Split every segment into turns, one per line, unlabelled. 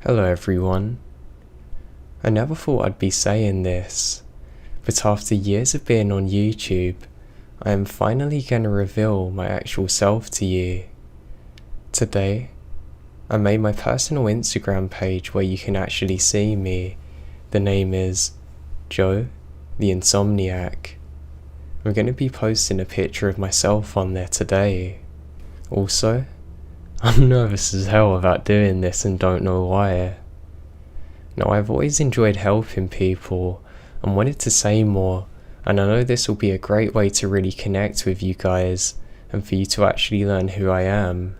Hello everyone. I never thought I'd be saying this, but after years of being on YouTube, I am finally going to reveal my actual self to you. Today, I made my personal Instagram page where you can actually see me. The name is Joe the Insomniak. I'm going to be posting a picture of myself on there today. Also, I'm nervous as hell about doing this and don't know why. Now, I've always enjoyed helping people and wanted to say more, and I know this will be a great way to really connect with you guys and for you to actually learn who I am.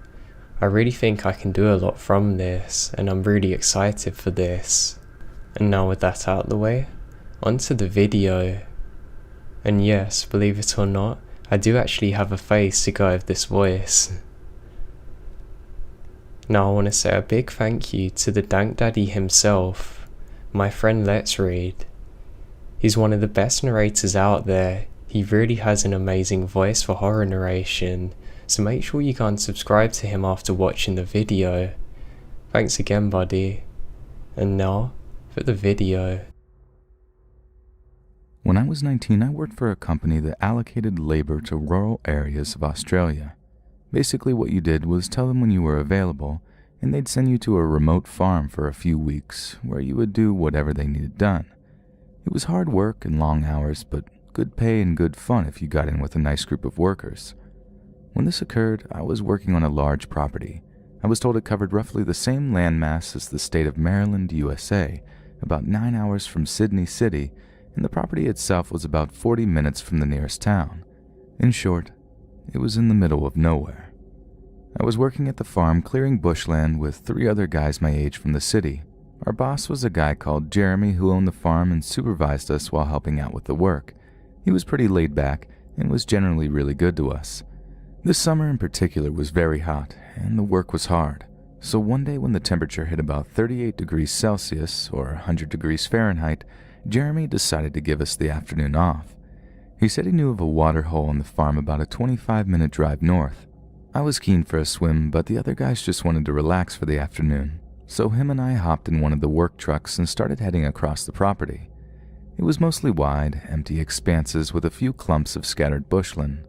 I really think I can do a lot from this, and I'm really excited for this. And now with that out of the way, onto the video. And yes, believe it or not, I do actually have a face to go with this voice. Now I want to say a big thank you to the Dank Daddy himself, my friend Let's Read. He's one of the best narrators out there. He really has an amazing voice for horror narration, so make sure you go and subscribe to him after watching the video. Thanks again, buddy. And now, for the video.
When I was 19, I worked for a company that allocated labor to rural areas of Australia. Basically what you did was tell them when you were available, and they'd send you to a remote farm for a few weeks where you would do whatever they needed done. It was hard work and long hours, but good pay and good fun if you got in with a nice group of workers. When this occurred, I was working on a large property. I was told it covered roughly the same landmass as the state of Maryland, USA, about 9 hours from Sydney City, and the property itself was about 40 minutes from the nearest town. In short, it was in the middle of nowhere. I was working at the farm clearing bushland with 3 other guys my age from the city. Our boss was a guy called Jeremy who owned the farm and supervised us while helping out with the work. He was pretty laid back and was generally really good to us. This summer in particular was very hot and the work was hard. So one day when the temperature hit about 38 degrees Celsius or 100 degrees Fahrenheit, Jeremy decided to give us the afternoon off. He said he knew of a water hole on the farm about a 25-minute drive north. I was keen for a swim, but the other guys just wanted to relax for the afternoon, so him and I hopped in one of the work trucks and started heading across the property. It was mostly wide, empty expanses with a few clumps of scattered bushland.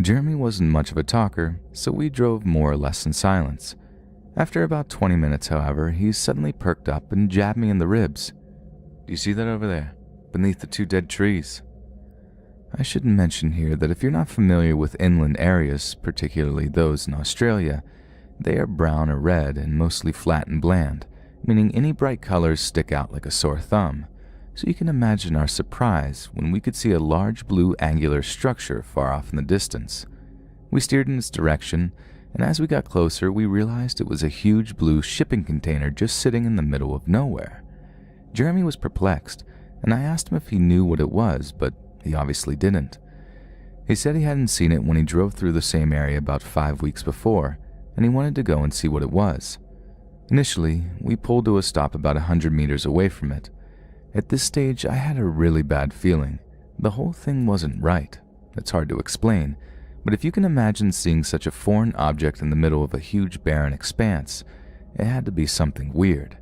Jeremy wasn't much of a talker, so we drove more or less in silence. After about 20 minutes, however, he suddenly perked up and jabbed me in the ribs. "Do you see that over there, beneath the 2 dead trees?" I should mention here that if you're not familiar with inland areas, particularly those in Australia, they are brown or red and mostly flat and bland, meaning any bright colors stick out like a sore thumb. So you can imagine our surprise when we could see a large blue angular structure far off in the distance. We steered in its direction, and as we got closer, we realized it was a huge blue shipping container just sitting in the middle of nowhere. Jeremy was perplexed, and I asked him if he knew what it was, but he obviously didn't. He said he hadn't seen it when he drove through the same area about 5 weeks before, and he wanted to go and see what it was. Initially, we pulled to a stop about 100 meters away from it. At this stage, I had a really bad feeling. The whole thing wasn't right. It's hard to explain, but if you can imagine seeing such a foreign object in the middle of a huge barren expanse, it had to be something weird.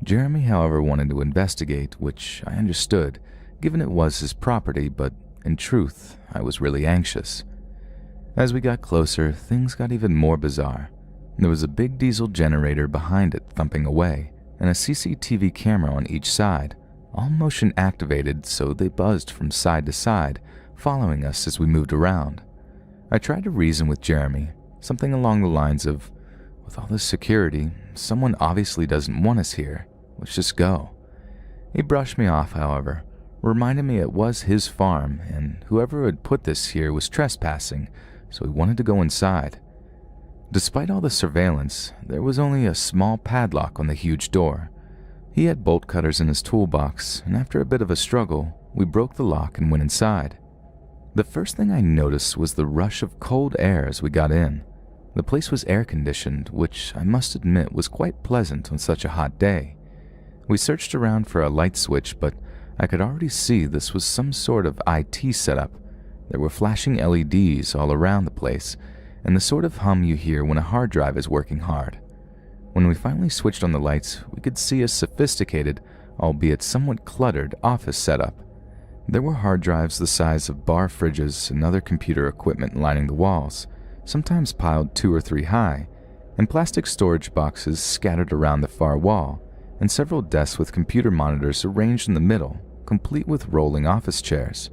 Jeremy, however, wanted to investigate, which I understood, given it was his property, but in truth, I was really anxious. As we got closer, things got even more bizarre. There was a big diesel generator behind it thumping away, and a CCTV camera on each side, all motion activated so they buzzed from side to side, following us as we moved around. I tried to reason with Jeremy, something along the lines of, "With all this security, someone obviously doesn't want us here. Let's just go." He brushed me off, however, reminded me it was his farm, and whoever had put this here was trespassing, so he wanted to go inside. Despite all the surveillance, there was only a small padlock on the huge door. He had bolt cutters in his toolbox, and after a bit of a struggle, we broke the lock and went inside. The first thing I noticed was the rush of cold air as we got in. The place was air-conditioned, which I must admit was quite pleasant on such a hot day. We searched around for a light switch, but I could already see this was some sort of IT setup. There were flashing LEDs all around the place, and the sort of hum you hear when a hard drive is working hard. When we finally switched on the lights, we could see a sophisticated, albeit somewhat cluttered, office setup. There were hard drives the size of bar fridges and other computer equipment lining the walls, sometimes piled 2 or 3 high, and plastic storage boxes scattered around the far wall, and several desks with computer monitors arranged in the middle, complete with rolling office chairs.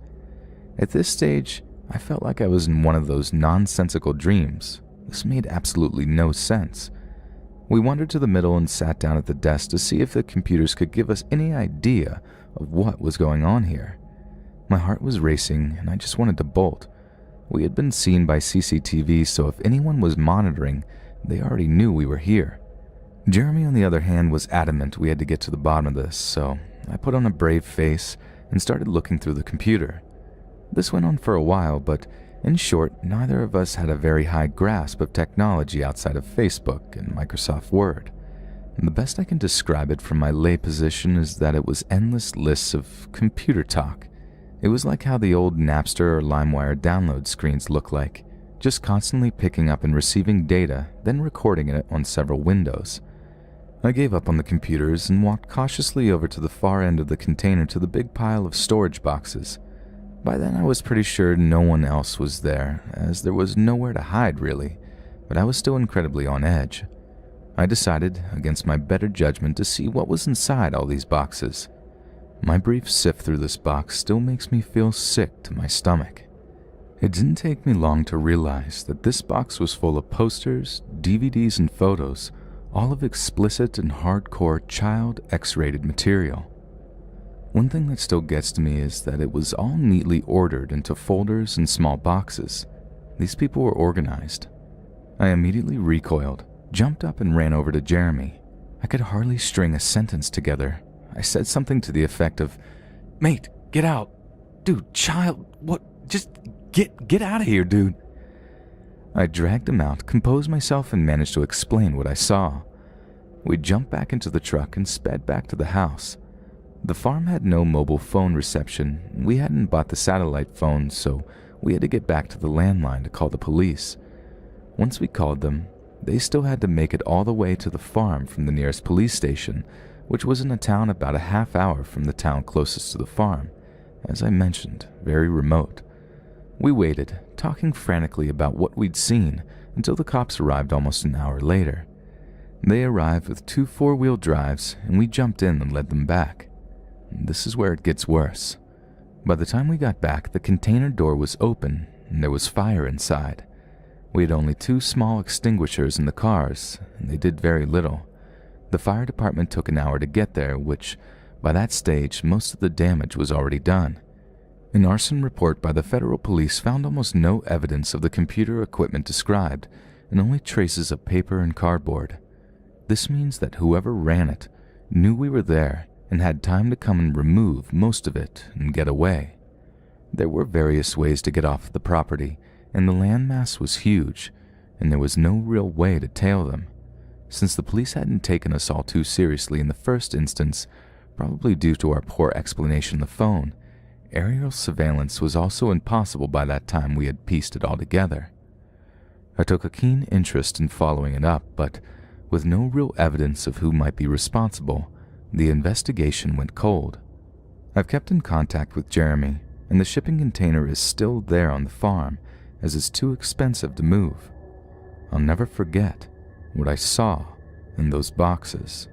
At this stage, I felt like I was in one of those nonsensical dreams. This made absolutely no sense. We wandered to the middle and sat down at the desk to see if the computers could give us any idea of what was going on here. My heart was racing, and I just wanted to bolt. We had been seen by CCTV, so if anyone was monitoring, they already knew we were here. Jeremy, on the other hand, was adamant we had to get to the bottom of this, so I put on a brave face and started looking through the computer. This went on for a while, but in short, neither of us had a very high grasp of technology outside of Facebook and Microsoft Word. And the best I can describe it from my lay position is that it was endless lists of computer talk. It was like how the old Napster or LimeWire download screens look like, just constantly picking up and receiving data, then recording it on several windows. I gave up on the computers and walked cautiously over to the far end of the container to the big pile of storage boxes. By then I was pretty sure no one else was there, as there was nowhere to hide really, but I was still incredibly on edge. I decided, against my better judgment, to see what was inside all these boxes. My brief sift through this box still makes me feel sick to my stomach. It didn't take me long to realize that this box was full of posters, DVDs, and photos, all of explicit and hardcore child X-rated material. One thing that still gets to me is that it was all neatly ordered into folders and small boxes. These people were organized. I immediately recoiled, jumped up and ran over to Jeremy. I could hardly string a sentence together. I said something to the effect of, "Mate, get out. Dude, child, what? Just get out of here, dude." I dragged him out, composed myself, and managed to explain what I saw. We jumped back into the truck and sped back to the house. The farm had no mobile phone reception. We hadn't bought the satellite phone, so we had to get back to the landline to call the police. Once we called them, they still had to make it all the way to the farm from the nearest police station, which was in a town about a half hour from the town closest to the farm. As I mentioned, very remote. We waited, talking frantically about what we'd seen, until the cops arrived almost an hour later. They arrived with 2 4-wheel drives, and we jumped in and led them back. This is where it gets worse. By the time we got back, the container door was open, and there was fire inside. We had only 2 small extinguishers in the cars, and they did very little. The fire department took an hour to get there, which, by that stage, most of the damage was already done. An arson report by the federal police found almost no evidence of the computer equipment described, and only traces of paper and cardboard. This means that whoever ran it knew we were there and had time to come and remove most of it and get away. There were various ways to get off the property, and the landmass was huge, and there was no real way to tail them. Since the police hadn't taken us all too seriously in the first instance, probably due to our poor explanation on the phone, aerial surveillance was also impossible by that time we had pieced it all together. I took a keen interest in following it up, but with no real evidence of who might be responsible, the investigation went cold. I've kept in contact with Jeremy, and the shipping container is still there on the farm, as it's too expensive to move. I'll never forget what I saw in those boxes.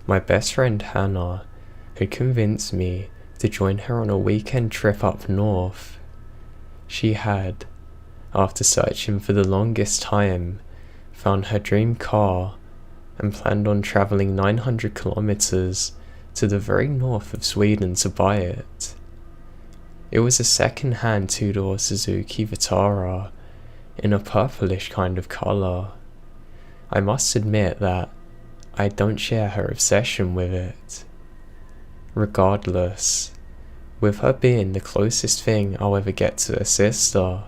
My best friend Hannah had convinced me to join her on a weekend trip up north. She had, after searching for the longest time, found her dream car and planned on travelling 900 kilometers to the very north of Sweden to buy it. It was a second-hand 2-door Suzuki Vitara in a purplish kind of colour. I must admit that I don't share her obsession with it. Regardless, with her being the closest thing I'll ever get to a sister,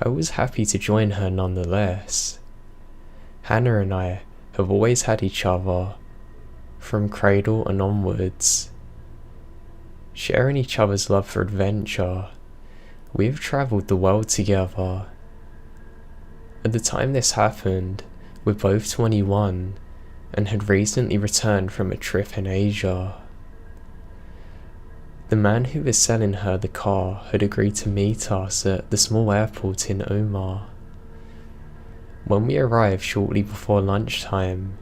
I was happy to join her nonetheless. Hannah and I have always had each other, from cradle and onwards. sharing each other's love for adventure. We have travelled the world together. At the time this happened, we're both 21 and had recently returned from a trip in Asia. The man who was selling her the car had agreed to meet us at the small airport in Omar. When we arrived shortly before lunchtime,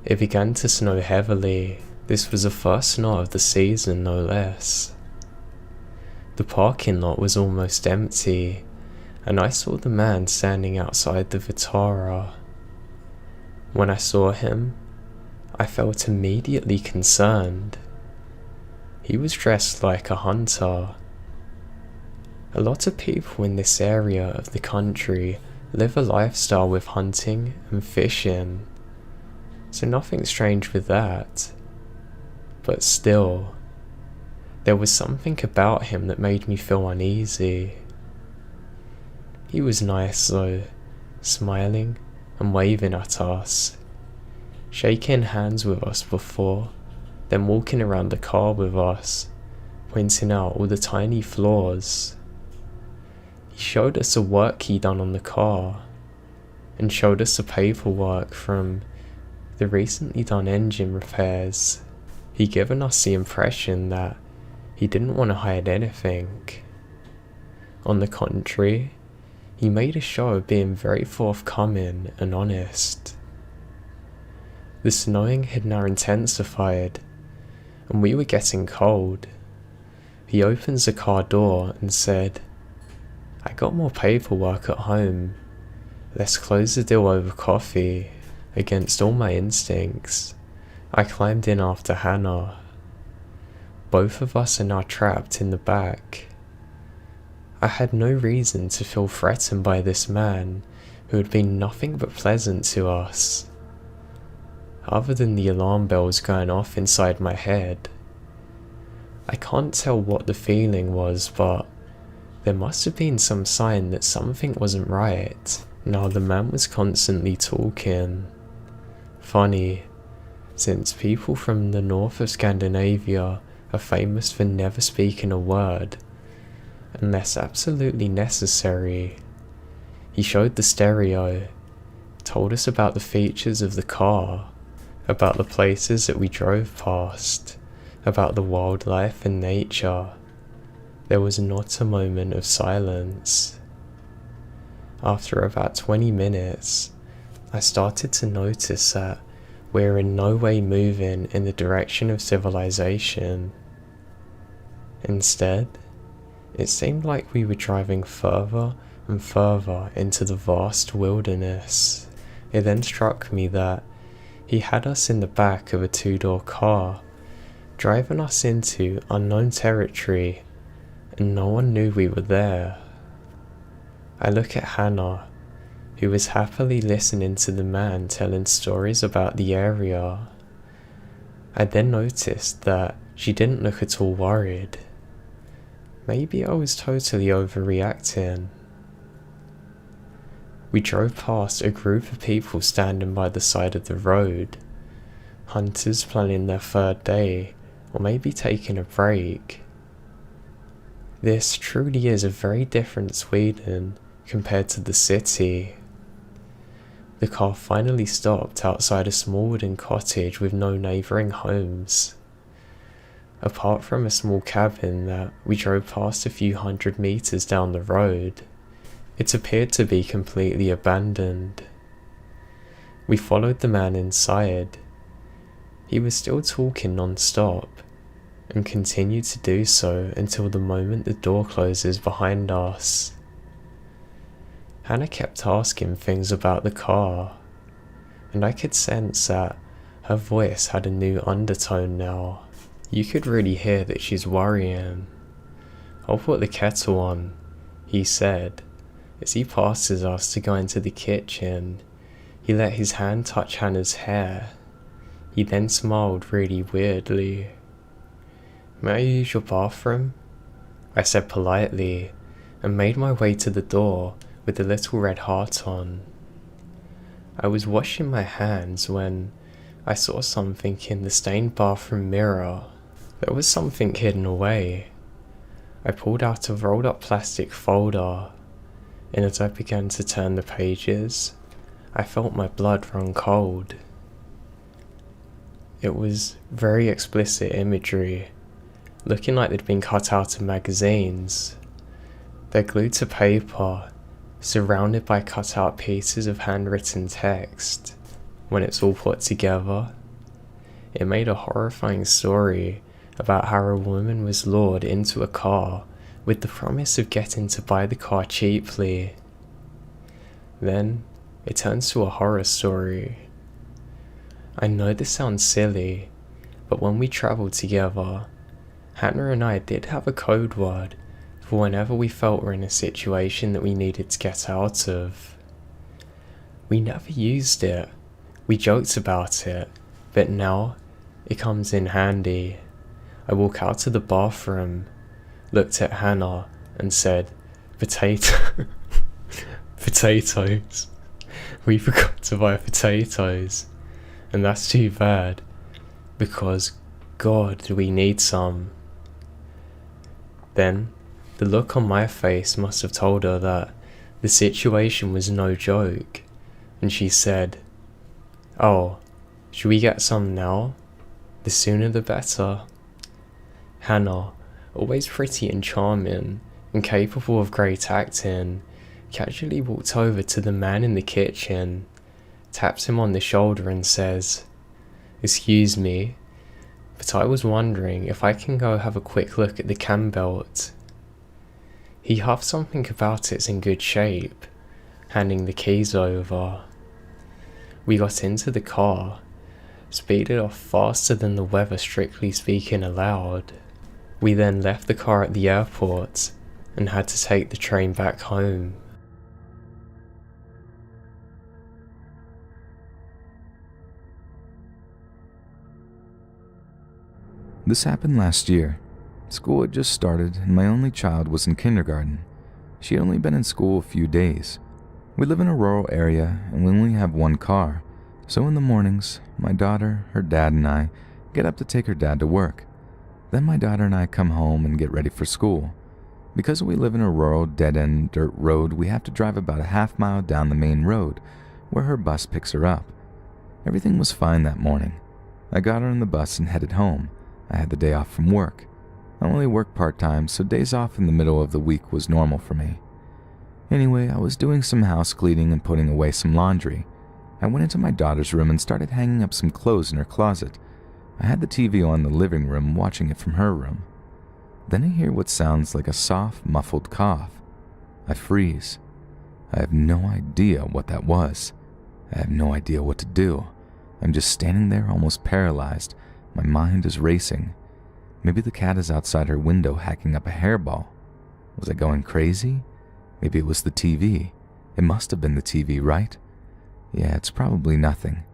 it began to snow heavily. This was the first snow of the season, no less. The parking lot was almost empty, and I saw the man standing outside the Vitara. When I saw him, I felt immediately concerned. He was dressed like a hunter. A lot of people in this area of the country live a lifestyle with hunting and fishing, so nothing strange with that. But still, there was something about him that made me feel uneasy. He was nice though, smiling and waving at us, shaking hands with us before, then walking around the car with us, pointing out all the tiny flaws. He showed us the work he done on the car, and showed us the paperwork from the recently done engine repairs. He given us the impression that he didn't want to hide anything. On the contrary, he made a show of being very forthcoming and honest. The snowing had now intensified, and we were getting cold. He opens the car door and said, "I got more paperwork at home. Let's close the deal over coffee." Against all my instincts, I climbed in after Hannah. Both of us are now trapped in the back. I had no reason to feel threatened by this man who had been nothing but pleasant to us, other than the alarm bells going off inside my head. I can't tell what the feeling was, but there must have been some sign that something wasn't right. Now the man was constantly talking. Funny, since people from the north of Scandinavia are famous for never speaking a word, unless absolutely necessary. He showed the stereo, told us about the features of the car, about the places that we drove past, about the wildlife and nature. There was not a moment of silence. After about 20 minutes, I started to notice that we're in no way moving in the direction of civilization. Instead, it seemed like we were driving further and further into the vast wilderness. It then struck me that he had us in the back of a two-door car, driving us into unknown territory, and no one knew we were there. I look at Hannah, who was happily listening to the man telling stories about the area. I then noticed that she didn't look at all worried. Maybe I was totally overreacting. We drove past a group of people standing by the side of the road, hunters planning their third day, or maybe taking a break. This truly is a very different Sweden compared to the city. The car finally stopped outside a small wooden cottage with no neighbouring homes. Apart from a small cabin that we drove past a few hundred metres down the road, it appeared to be completely abandoned. We followed the man inside. He was still talking non-stop, and continued to do so until the moment the door closes behind us. Hannah kept asking things about the car, and I could sense that her voice had a new undertone now. You could really hear that she's worrying. "I'll put the kettle on," he said, as he passes us to go into the kitchen. He let his hand touch Hannah's hair. He then smiled really weirdly. "May I use your bathroom?" I said politely, and made my way to the door with the little red heart on. I was washing my hands when I saw something in the stained bathroom mirror. There was something hidden away. I pulled out a rolled up plastic folder, and as I began to turn the pages, I felt my blood run cold. It was very explicit imagery, looking like they'd been cut out of magazines. They're glued to paper, surrounded by cut out pieces of handwritten text. When it's all put together, it made a horrifying story about how a woman was lured into a car with the promise of getting to buy the car cheaply. Then it turns to a horror story. I know this sounds silly, but when we travelled together, Hannah and I did have a code word for whenever we felt we're in a situation that we needed to get out of. We never used it, we joked about it, but now it comes in handy. I walk out to the bathroom, looked at Hannah and said, potatoes. We forgot to buy potatoes. And that's too bad, because God, do we need some. Then, the look on my face must have told her that the situation was no joke, and she said, "Oh, should we get some now? The sooner the better." Hannah, always pretty and charming, and capable of great acting, casually walked over to the man in the kitchen, taps him on the shoulder and says, "Excuse me, but I was wondering if I can go have a quick look at the cam belt." He huffed something about it's in good shape, handing the keys over. We got into the car, speeded off faster than the weather strictly speaking allowed. We then left the car at the airport and had to take the train back home.
This happened last year. School had just started and my only child was in kindergarten. She had only been in school a few days. We live in a rural area and we only have one car, so in the mornings, my daughter, her dad, and I get up to take her dad to work. Then my daughter and I come home and get ready for school. Because we live in a rural, dead-end dirt road, we have to drive about a half mile down the main road, where her bus picks her up. Everything was fine that morning. I got her on the bus and headed home. I had the day off from work. I only work part-time, so days off in the middle of the week was normal for me. Anyway, I was doing some house cleaning and putting away some laundry. I went into my daughter's room and started hanging up some clothes in her closet. I had the TV on in the living room, watching it from her room. Then I hear what sounds like a soft, muffled cough. I freeze. I have no idea what that was. I have no idea what to do. I'm just standing there, almost paralyzed. My mind is racing. Maybe the cat is outside her window hacking up a hairball. Was I going crazy? Maybe it was the TV. It must have been the TV, right? Yeah, it's probably nothing.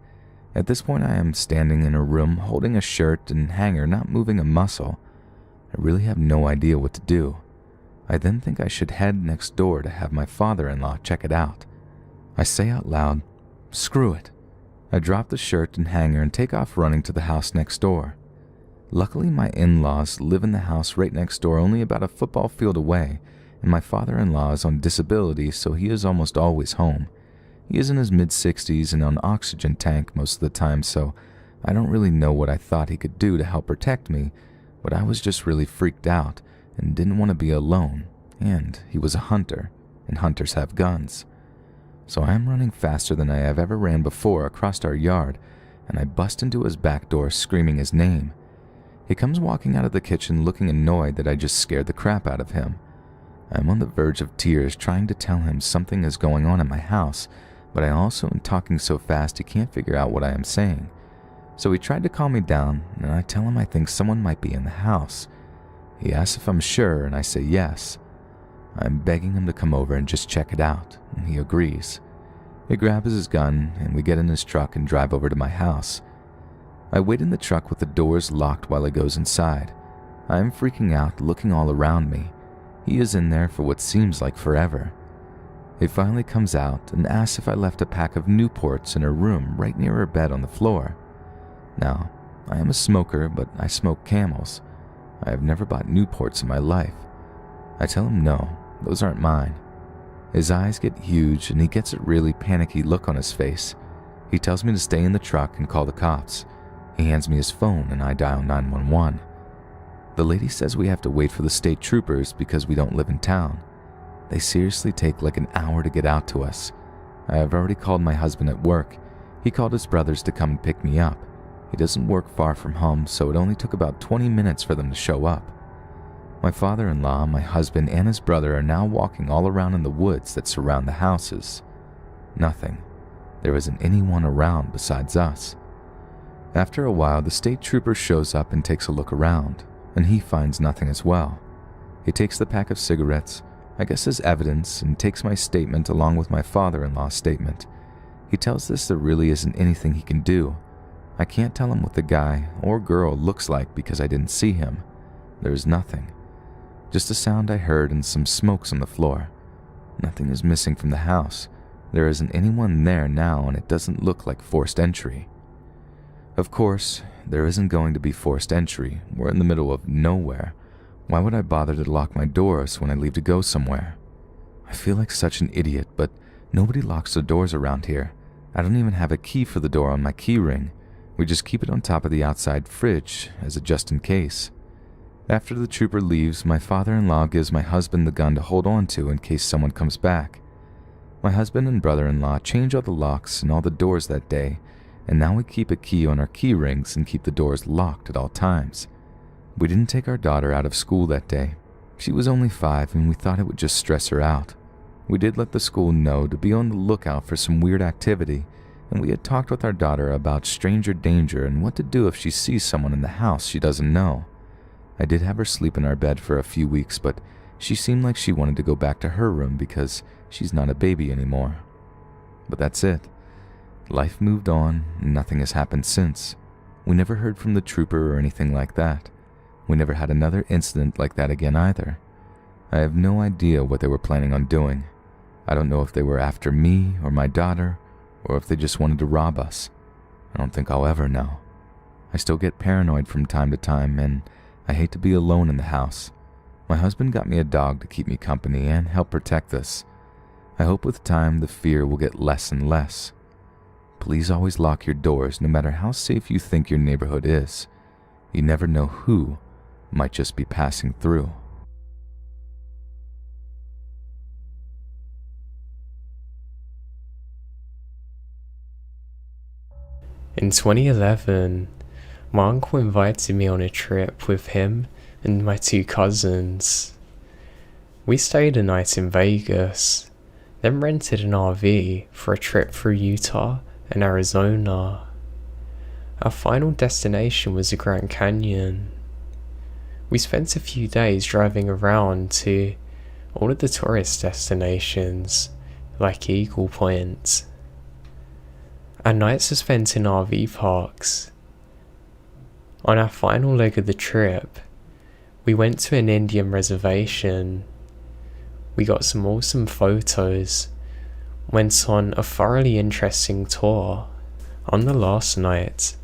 At this point, I am standing in a room, holding a shirt and hanger, not moving a muscle. I really have no idea what to do. I then think I should head next door to have my father-in-law check it out. I say out loud, "Screw it." I drop the shirt and hanger and take off running to the house next door. Luckily, my in-laws live in the house right next door, only about a football field away, and my father-in-law is on disability, so he is almost always home. He is in his mid-60s and on oxygen tank most of the time, so I don't really know what I thought he could do to help protect me, but I was just really freaked out and didn't want to be alone, and he was a hunter, and hunters have guns. So I am running faster than I have ever ran before across our yard, and I bust into his back door screaming his name. He comes walking out of the kitchen looking annoyed that I just scared the crap out of him. I am on the verge of tears trying to tell him something is going on at my house, but I also am talking so fast he can't figure out what I am saying. So he tried to calm me down, and I tell him I think someone might be in the house. He asks if I'm sure, and I say yes. I'm begging him to come over and just check it out, and he agrees. He grabs his gun, and we get in his truck and drive over to my house. I wait in the truck with the doors locked while he goes inside. I am freaking out, looking all around me. He is in there for what seems like forever. He finally comes out and asks if I left a pack of Newports in her room right near her bed on the floor. Now, I am a smoker, but I smoke Camels, I have never bought Newports in my life. I tell him no, those aren't mine. His eyes get huge and he gets a really panicky look on his face. He tells me to stay in the truck and call the cops. He hands me his phone and I dial 911. The lady says we have to wait for the state troopers because we don't live in town. They seriously take like an hour to get out to us. I have already called my husband at work. He called his brothers to come and pick me up. He doesn't work far from home, so it only took about 20 minutes for them to show up. My father-in-law, my husband, and his brother are now walking all around in the woods that surround the houses. Nothing. There isn't anyone around besides us. After a while, the state trooper shows up and takes a look around, and he finds nothing as well. He takes the pack of cigarettes, I guess as evidence, and takes my statement along with my father-in-law's statement. He tells us there really isn't anything he can do. I can't tell him what the guy or girl looks like because I didn't see him. There's nothing. Just a sound I heard and some smokes on the floor. Nothing is missing from the house. There isn't anyone there now and it doesn't look like forced entry. Of course, there isn't going to be forced entry. We're in the middle of nowhere. Why would I bother to lock my doors when I leave to go somewhere? I feel like such an idiot, but nobody locks the doors around here. I don't even have a key for the door on my key ring. We just keep it on top of the outside fridge as a just in case. After the trooper leaves, my father-in-law gives my husband the gun to hold on to in case someone comes back. My husband and brother-in-law change all the locks and all the doors that day, and now we keep a key on our key rings and keep the doors locked at all times. We didn't take our daughter out of school that day. She was only 5 and we thought it would just stress her out. We did let the school know to be on the lookout for some weird activity, and we had talked with our daughter about stranger danger and what to do if she sees someone in the house she doesn't know. I did have her sleep in our bed for a few weeks, but she seemed like she wanted to go back to her room because she's not a baby anymore. But that's it. Life moved on, and nothing has happened since. We never heard from the trooper or anything like that. We never had another incident like that again either. I have no idea what they were planning on doing. I don't know if they were after me or my daughter, or if they just wanted to rob us. I don't think I'll ever know. I still get paranoid from time to time, and I hate to be alone in the house. My husband got me a dog to keep me company and help protect us. I hope with time the fear will get less and less. Please always lock your doors no matter how safe you think your neighborhood is. You never know who might just be passing through.
In 2011, my uncle invited me on a trip with him and my 2 cousins. We stayed a night in Vegas, then rented an RV for a trip through Utah and Arizona. Our final destination was the Grand Canyon. We spent a few days driving around to all of the tourist destinations, like Eagle Point. Our nights were spent in RV parks. On our final leg of the trip, we went to an Indian reservation. We got some awesome photos, went on a thoroughly interesting tour. On the last night,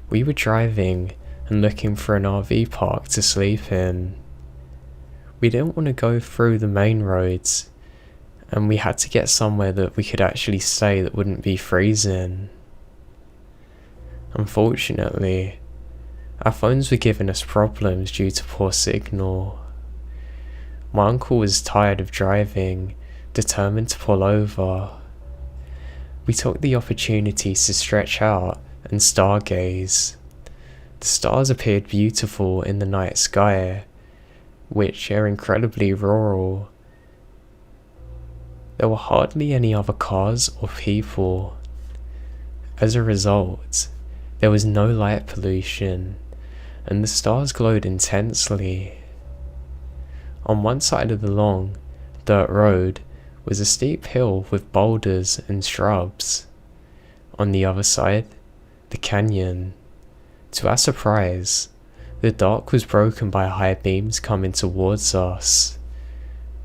we were driving and looking for an RV park to sleep in. We didn't want to go through the main roads, and we had to get somewhere that we could actually stay that wouldn't be freezing. Unfortunately, our phones were giving us problems due to poor signal. My uncle was tired of driving, determined to pull over. We took the opportunity to stretch out and stargaze. The stars appeared beautiful in the night sky, which are incredibly rural. There were hardly any other cars or people. As a result, there was no light pollution, and the stars glowed intensely. On one side of the long, dirt road was a steep hill with boulders and shrubs. On the other side, the canyon. To our surprise, the dark was broken by high beams coming towards us.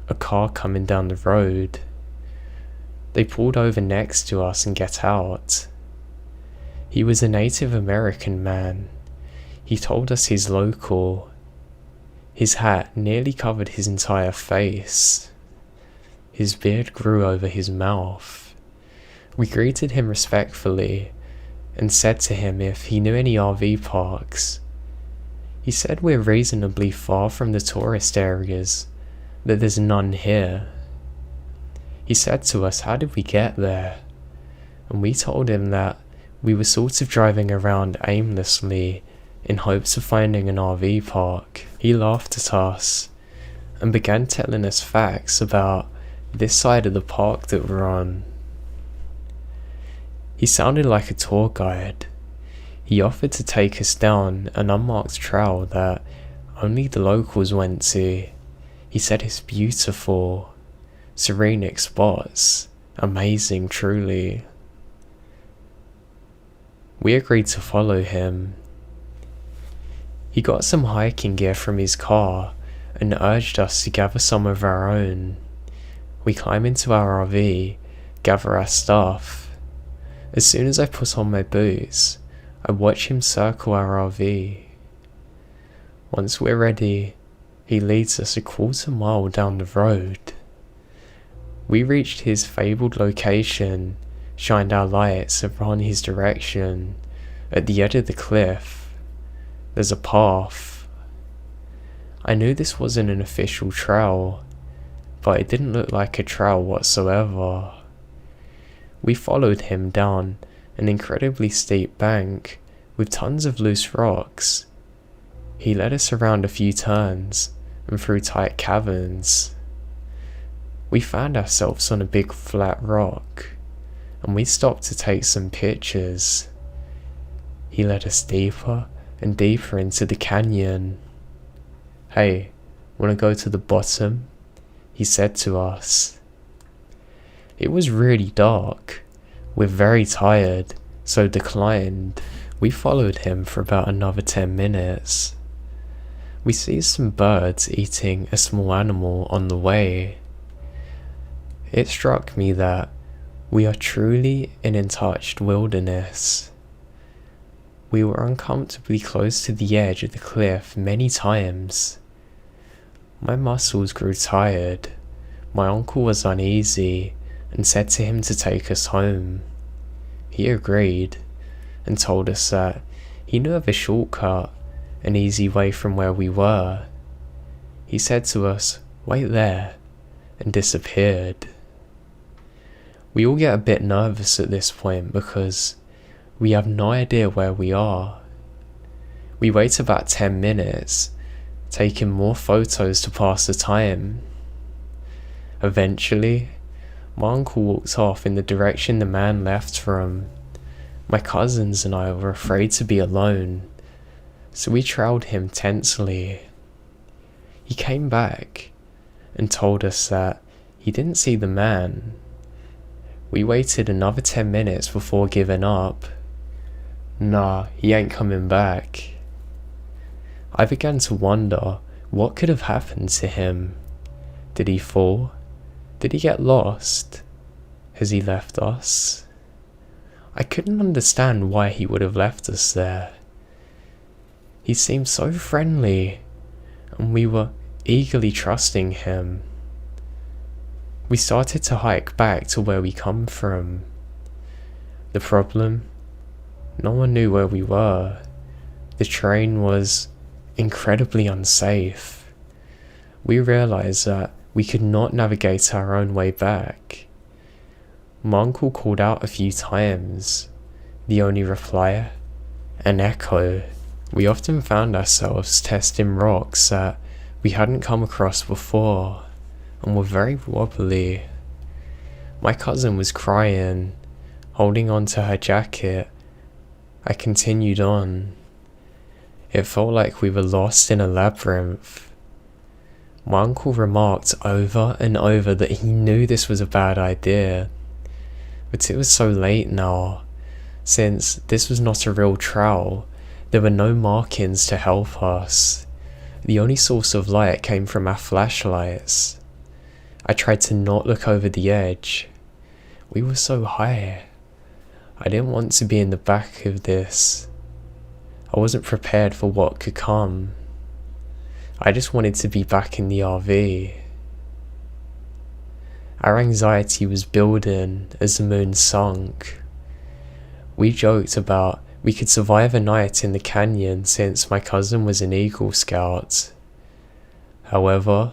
A car coming down the road. They pulled over next to us and get out. He was a Native American man. He told us he's local. His hat nearly covered his entire face. His beard grew over his mouth. We greeted him respectfully and said to him if he knew any RV parks. He said we're reasonably far from the tourist areas, that there's none here. He said to us how did we get there, and we told him that we were sort of driving around aimlessly in hopes of finding an RV park. He laughed at us and began telling us facts about this side of the park that we're on. He sounded like a tour guide. He offered to take us down an unmarked trail that only the locals went to. He said it's beautiful, serenic spots, amazing truly. We agreed to follow him. He got some hiking gear from his car and urged us to gather some of our own. We climb into our RV, gather our stuff. As soon as I put on my boots, I watch him circle our RV. Once we're ready, he leads us a quarter-mile down the road. We reached his fabled location, shined our lights upon his direction. At the edge of the cliff, there's a path. I knew this wasn't an official trail, but it didn't look like a trail whatsoever. We followed him down an incredibly steep bank with tons of loose rocks. He led us around a few turns and through tight caverns. We found ourselves on a big flat rock, and we stopped to take some pictures. He led us deeper and deeper into the canyon. "Hey, wanna go to the bottom?" he said to us. It was really dark. We're very tired, so declined. We followed him for about another 10 minutes. We see some birds eating a small animal on the way. It struck me that we are truly in an untouched wilderness. We were uncomfortably close to the edge of the cliff many times. My muscles grew tired. My uncle was uneasy and said to him to take us home. He agreed and told us that he knew of a shortcut, an easy way from where we were. He said to us, "Wait there," and disappeared. We all get a bit nervous at this point because we have no idea where we are. We wait about 10 minutes, taking more photos to pass the time. Eventually, my uncle walked off in the direction the man left from. My cousins and I were afraid to be alone, so we trailed him tensely. He came back and told us that he didn't see the man. We waited another 10 minutes before giving up. Nah, he ain't coming back. I began to wonder what could have happened to him. Did he fall? Did he get lost? Has he left us? I couldn't understand why he would have left us there. He seemed so friendly, and we were eagerly trusting him. We started to hike back to where we come from. The problem? No one knew where we were. The terrain was incredibly unsafe. We realized that we could not navigate our own way back. My uncle called out a few times. The only reply? An echo. We often found ourselves testing rocks that we hadn't come across before, and were very wobbly. My cousin was crying, holding on to her jacket. I continued on. It felt like we were lost in a labyrinth. My uncle remarked over and over that he knew this was a bad idea, but it was so late now. Since this was not a real trail, there were no markings to help us. The only source of light came from our flashlights. I tried to not look over the edge. We were so high. I didn't want to be in the back of this. I wasn't prepared for what could come. I just wanted to be back in the RV. Our anxiety was building as the moon sunk. We joked about we could survive a night in the canyon since my cousin was an Eagle Scout. However,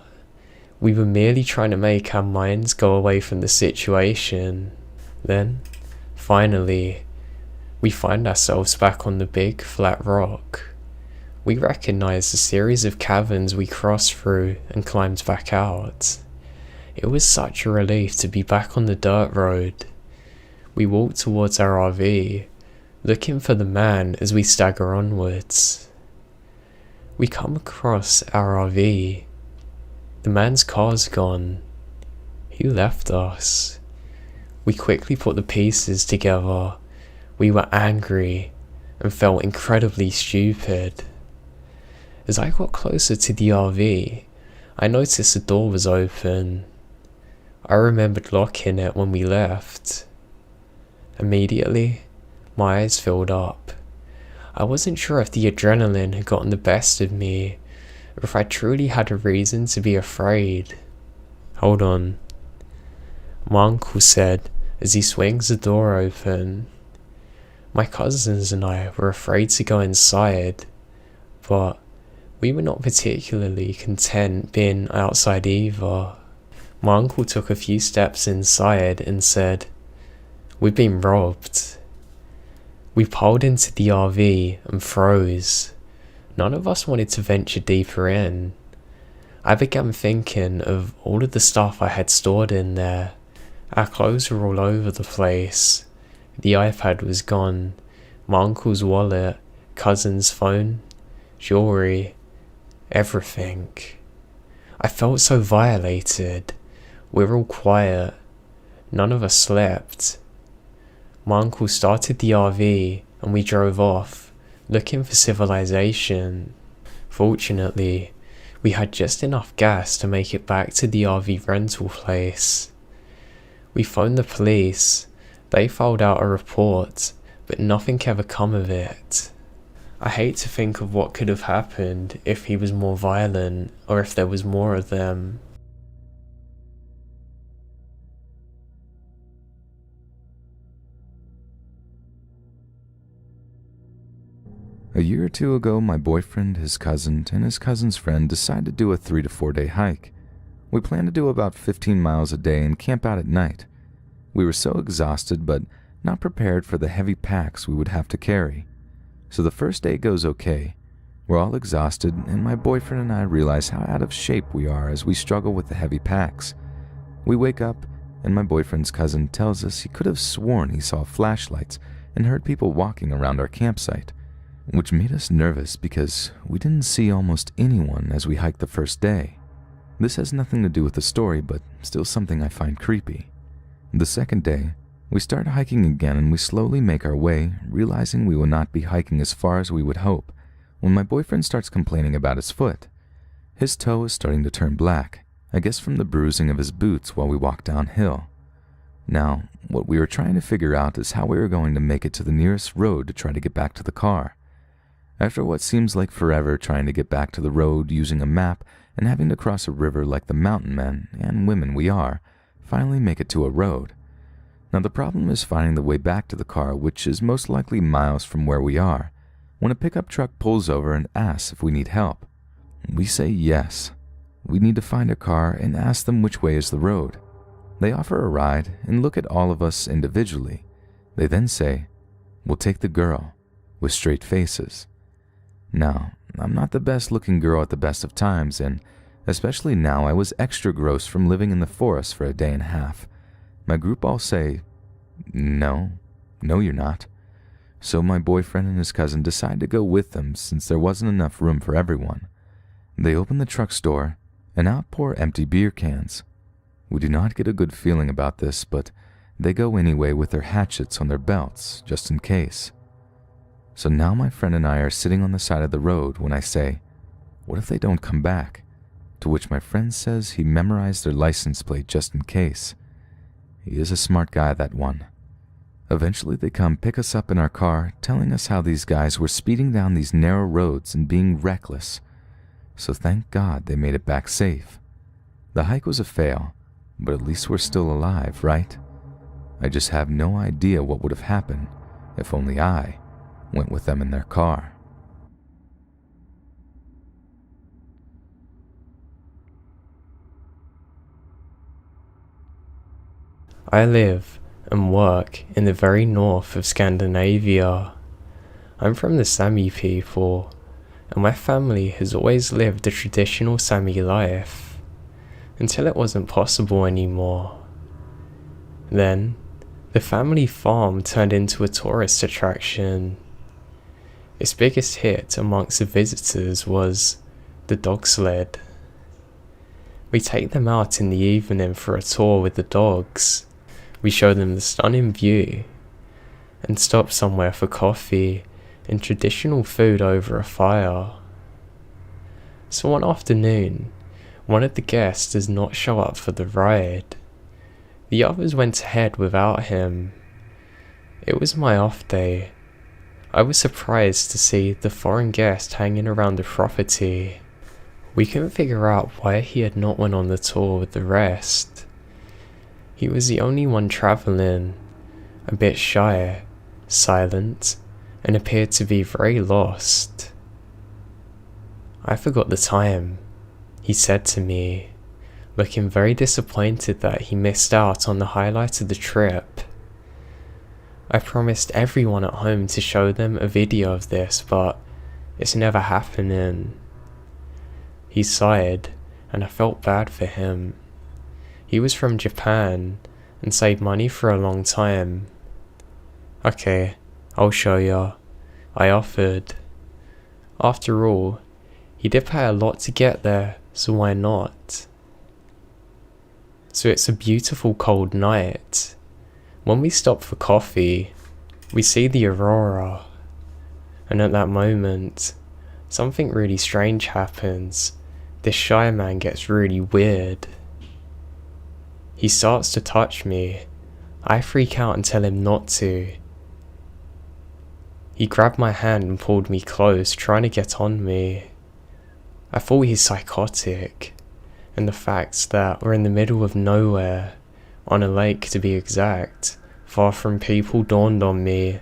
we were merely trying to make our minds go away from the situation. Then, finally, we find ourselves back on the big, flat rock. We recognized the series of caverns we crossed through and climbed back out. It was such a relief to be back on the dirt road. We walked towards our RV, looking for the man as we stagger onwards. We come across our RV. The man's car's gone. He left us. We quickly put the pieces together. We were angry and felt incredibly stupid. As I got closer to the RV, I noticed the door was open. I remembered locking it when we left. Immediately, my eyes filled up. I wasn't sure if the adrenaline had gotten the best of me, or if I truly had a reason to be afraid. "Hold on," my uncle said as he swings the door open. My cousins and I were afraid to go inside, but we were not particularly content being outside either. My uncle took a few steps inside and said, "We've been robbed." We piled into the RV and froze. None of us wanted to venture deeper in. I began thinking of all of the stuff I had stored in there. Our clothes were all over the place. The iPad was gone. My uncle's wallet, cousin's phone, jewelry, everything. I felt so violated. We were all quiet. None of us slept. My uncle started the RV and we drove off, looking for civilization. Fortunately, we had just enough gas to make it back to the RV rental place. We phoned the police. They filed out a report, but nothing ever come of it. I hate to think of what could have happened if he was more violent or if there was more of them.
A year or two ago, my boyfriend, his cousin, and his cousin's friend decided to do a 3 to 4 day hike. We planned to do about 15 miles a day and camp out at night. We were so exhausted but not prepared for the heavy packs we would have to carry. So the first day goes okay. We're all exhausted, and my boyfriend and I realize how out of shape we are as we struggle with the heavy packs. We wake up, and my boyfriend's cousin tells us he could have sworn he saw flashlights and heard people walking around our campsite, which made us nervous because we didn't see almost anyone as we hiked the first day. This has nothing to do with the story, but still something I find creepy. The second day, we start hiking again and we slowly make our way, realizing we will not be hiking as far as we would hope, when my boyfriend starts complaining about his foot. His toe is starting to turn black, I guess from the bruising of his boots while we walk downhill. Now, what we were trying to figure out is how we were going to make it to the nearest road to try to get back to the car. After what seems like forever trying to get back to the road using a map and having to cross a river like the mountain men and women we are, finally make it to a road. Now the problem is finding the way back to the car, which is most likely miles from where we are, when a pickup truck pulls over and asks if we need help. We say yes. We need to find a car and ask them which way is the road. They offer a ride and look at all of us individually. They then say, "We'll take the girl," with straight faces. Now, I'm not the best looking girl at the best of times, and especially now I was extra gross from living in the forest for a day and a half. My group all say, no you're not. So my boyfriend and his cousin decide to go with them since there wasn't enough room for everyone. They open the truck's door and out pour empty beer cans. We do not get a good feeling about this, but they go anyway with their hatchets on their belts, just in case. So now my friend and I are sitting on the side of the road when I say, "What if they don't come back?" To which my friend says he memorized their license plate just in case. He is a smart guy, that one. Eventually they come pick us up in our car, telling us how these guys were speeding down these narrow roads and being reckless. so thank God they made it back safe. The hike was a fail, but at least we're still alive, right? I just have no idea what would have happened if only I went with them in their car.
I live and work in the very north of Scandinavia. I'm from the Sami people, and my family has always lived a traditional Sami life, until it wasn't possible anymore. Then, the family farm turned into a tourist attraction. Its biggest hit amongst the visitors was the dog sled. We take them out in the evening for a tour with the dogs. We show them the stunning view and stop somewhere for coffee and traditional food over a fire. So one afternoon, one of the guests does not show up for the ride. The others went ahead without him. It was my off day. I was surprised to see the foreign guest hanging around the property. We couldn't figure out why he had not went on the tour with the rest. He was the only one travelling, a bit shy, silent, and appeared to be very lost. I forgot the time, he said to me, looking very disappointed that he missed out on the highlight of the trip. I promised everyone at home to show them a video of this, but it's never happening. He sighed, and I felt bad for him. He was from Japan and saved money for a long time. Okay, I'll show ya, I offered. After all, he did pay a lot to get there, so why not? So it's a beautiful cold night. When we stop for coffee, we see the aurora. And at that moment, something really strange happens. This shy man gets really weird. He starts to touch me. I freak out and tell him not to. He grabbed my hand and pulled me close, trying to get on me. I thought he's psychotic, and the fact that we're in the middle of nowhere, on a lake to be exact, far from people, dawned on me.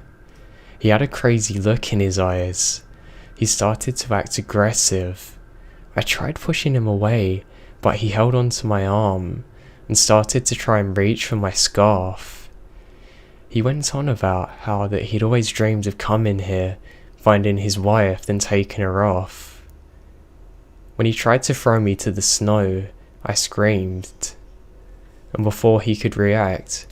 He had a crazy look in his eyes. He started to act aggressive. I tried pushing him away, but he held onto my arm and started to try and reach for my scarf. He went on about how that he'd always dreamed of coming here, finding his wife, then taking her off. When he tried to throw me to the snow, I screamed. And before he could react,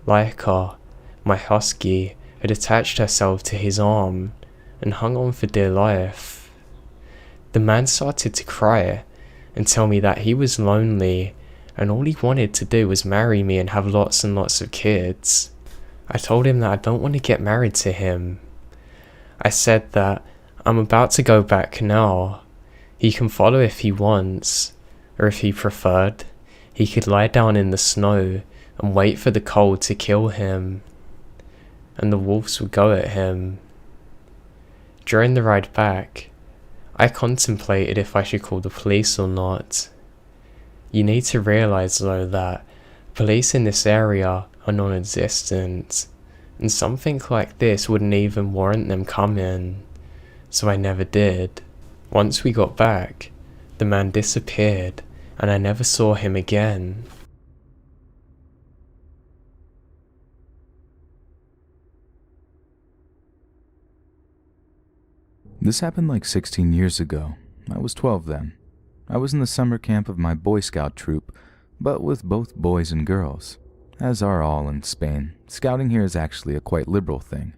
Laika, my husky, had attached herself to his arm and hung on for dear life. The man started to cry and tell me that he was lonely and all he wanted to do was marry me and have lots and lots of kids. I told him that I don't want to get married to him. I said that I'm about to go back now. He can follow if he wants, or if he preferred, he could lie down in the snow and wait for the cold to kill him, and the wolves would go at him. During the ride back, I contemplated if I should call the police or not. You need to realize though that police in this area are non-existent, and something like this wouldn't even warrant them coming, so I never did. Once we got back, the man disappeared and I never saw him again.
This happened like 16 years ago. I was 12 then. I was in the summer camp of my Boy Scout troop, but with both boys and girls. As are all in Spain, scouting here is actually a quite liberal thing.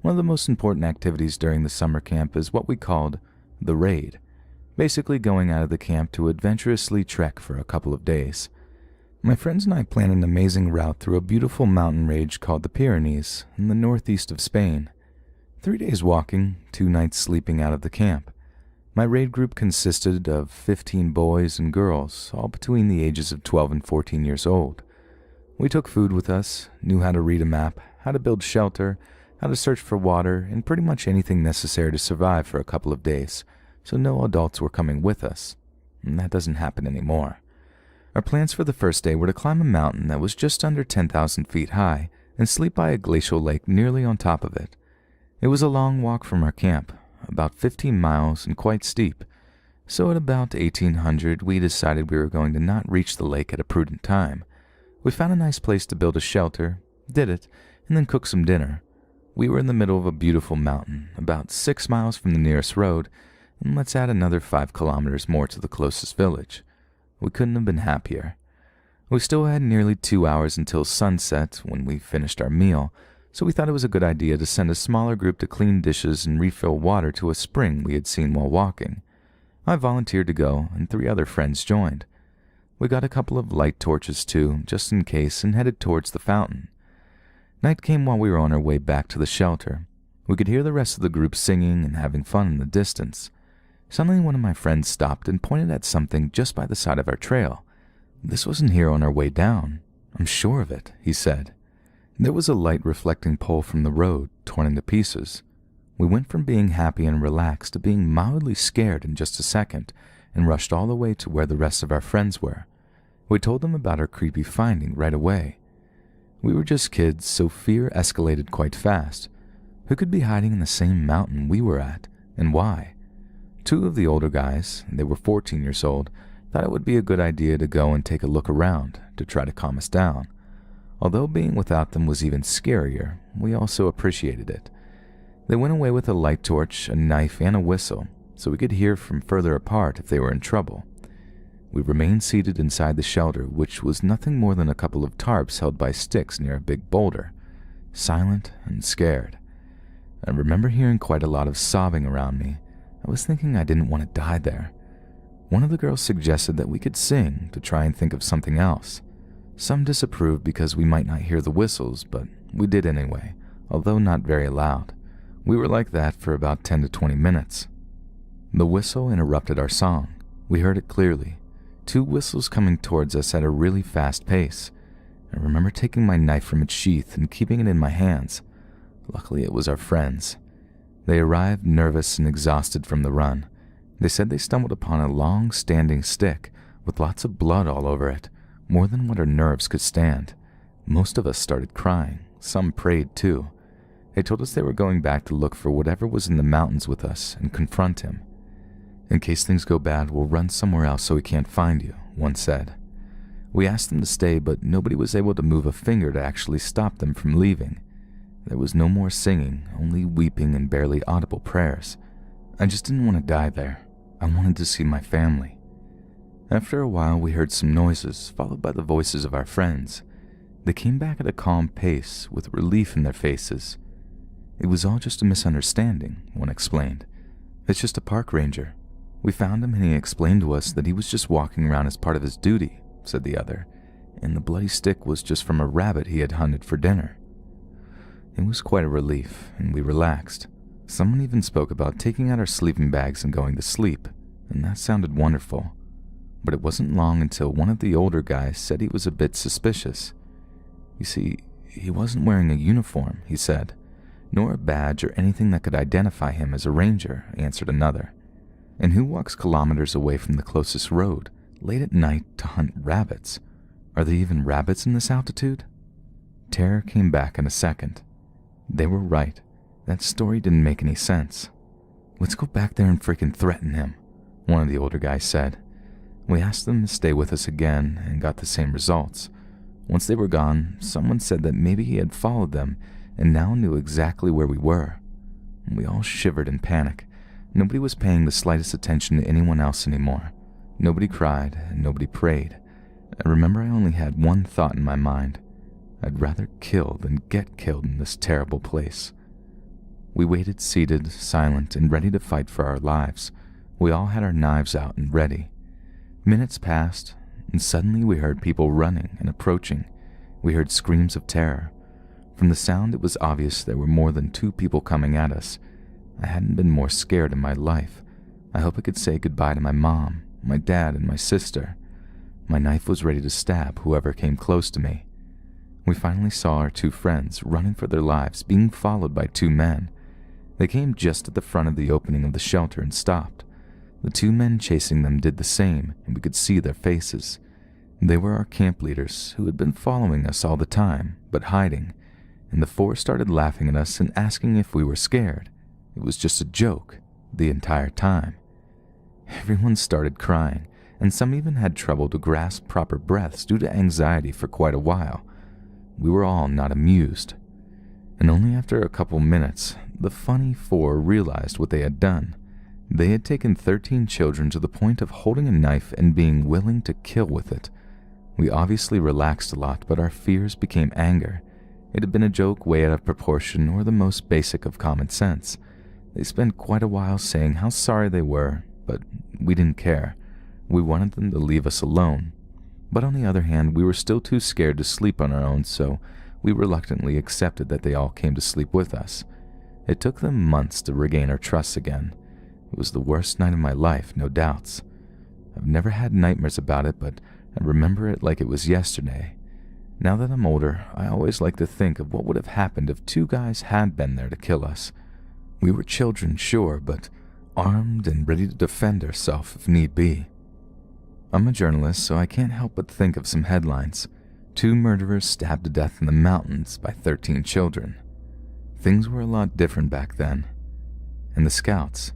One of the most important activities during the summer camp is what we called the raid, basically going out of the camp to adventurously trek for a couple of days. My friends and I planned an amazing route through a beautiful mountain range called the Pyrenees in the northeast of Spain. 3 days walking, 2 nights sleeping out of the camp. My raid group consisted of 15 boys and girls, all between the ages of 12 and 14 years old. We took food with us, knew how to read a map, how to build shelter, how to search for water, and pretty much anything necessary to survive for a couple of days, so no adults were coming with us, and that doesn't happen anymore. Our plans for the first day were to climb a mountain that was just under 10,000 feet high and sleep by a glacial lake nearly on top of it. It was a long walk from our camp, about 15 miles and quite steep, so at about 1800 we decided we were going to not reach the lake at a prudent time. We found a nice place to build a shelter, did it, and then cooked some dinner. We were in the middle of a beautiful mountain, about 6 miles from the nearest road, and let's add another 5 kilometers more to the closest village. We couldn't have been happier. We still had nearly 2 hours until sunset when we finished our meal, so we thought it was a good idea to send a smaller group to clean dishes and refill water to a spring we had seen while walking. I volunteered to go, and 3 other friends joined. We got a couple of light torches too, just in case, and headed towards the fountain. Night came while we were on our way back to the shelter. We could hear the rest of the group singing and having fun in the distance. Suddenly one of my friends stopped and pointed at something just by the side of our trail. "This wasn't here on our way down. I'm sure of it," he said. There was a light reflecting pole from the road, torn into pieces. We went from being happy and relaxed to being mildly scared in just a second, and rushed all the way to where the rest of our friends were. We told them about our creepy finding right away. We were just kids, so fear escalated quite fast. Who could be hiding in the same mountain we were at, and why? 2 of the older guys, they were 14 years old, thought it would be a good idea to go and take a look around to try to calm us down. Although being without them was even scarier, we also appreciated it. They went away with a light torch, a knife, and a whistle, so we could hear from further apart if they were in trouble. We remained seated inside the shelter, which was nothing more than a couple of tarps held by sticks near a big boulder, silent and scared. I remember hearing quite a lot of sobbing around me. I was thinking I didn't want to die there. One of the girls suggested that we could sing to try and think of something else. Some disapproved because we might not hear the whistles, but we did anyway, although not very loud. We were like that for about 10 to 20 minutes. The whistle interrupted our song. We heard it clearly. 2 whistles coming towards us at a really fast pace. I remember taking my knife from its sheath and keeping it in my hands. Luckily, it was our friends. They arrived nervous and exhausted from the run. They said they stumbled upon a long standing stick with lots of blood all over it, more than what our nerves could stand. Most of us started crying. Some prayed too. They told us they were going back to look for whatever was in the mountains with us and confront him. "In case things go bad, we'll run somewhere else so we can't find you," one said. We asked them to stay, but nobody was able to move a finger to actually stop them from leaving. There was no more singing, only weeping and barely audible prayers. I just didn't want to die there. I wanted to see my family. After a while, we heard some noises, followed by the voices of our friends. They came back at a calm pace, with relief in their faces. "It was all just a misunderstanding," one explained. "It's just a park ranger. We found him and he explained to us that he was just walking around as part of his duty," said the other, "and the bloody stick was just from a rabbit he had hunted for dinner." It was quite a relief, and we relaxed. Someone even spoke about taking out our sleeping bags and going to sleep, and that sounded wonderful. But it wasn't long until one of the older guys said he was a bit suspicious. "You see, he wasn't wearing a uniform," he said, "nor a badge or anything that could identify him as a ranger," answered another. "And who walks kilometers away from the closest road, late at night, to hunt rabbits? Are there even rabbits in this altitude?" Terror came back in a second. They were right. That story didn't make any sense. "Let's go back there and freaking threaten him," one of the older guys said. We asked them to stay with us again and got the same results. Once they were gone, someone said that maybe he had followed them and now knew exactly where we were. We all shivered in panic. Nobody was paying the slightest attention to anyone else anymore. Nobody cried and nobody prayed. I remember I only had one thought in my mind. I'd rather kill than get killed in this terrible place. We waited seated, silent, and ready to fight for our lives. We all had our knives out and ready. Minutes passed, and suddenly we heard people running and approaching. We heard screams of terror. From the sound, it was obvious there were more than 2 people coming at us. I hadn't been more scared in my life. I hope I could say goodbye to my mom, my dad, and my sister. My knife was ready to stab whoever came close to me. We finally saw our 2 friends running for their lives, being followed by 2 men. They came just at the front of the opening of the shelter and stopped. The two men chasing them did the same, and we could see their faces. They were our camp leaders, who had been following us all the time, but hiding, and the four started laughing at us and asking if we were scared. It was just a joke the entire time. Everyone started crying, and some even had trouble to grasp proper breaths due to anxiety for quite a while. We were all not amused. And only after a couple minutes, the funny four realized what they had done. They had taken 13 children to the point of holding a knife and being willing to kill with it. We obviously relaxed a lot, but our fears became anger. It had been a joke way out of proportion or the most basic of common sense. They spent quite a while saying how sorry they were, but we didn't care. We wanted them to leave us alone. But on the other hand, we were still too scared to sleep on our own, so we reluctantly accepted that they all came to sleep with us. It took them months to regain our trust again. It was the worst night of my life, no doubts. I've never had nightmares about it, but I remember it like it was yesterday. Now that I'm older, I always like to think of what would have happened if two guys had been there to kill us. We were children, sure, but armed and ready to defend ourselves if need be. I'm a journalist, so I can't help but think of some headlines. 2 murderers stabbed to death in the mountains by 13 children. Things were a lot different back then, and the Scouts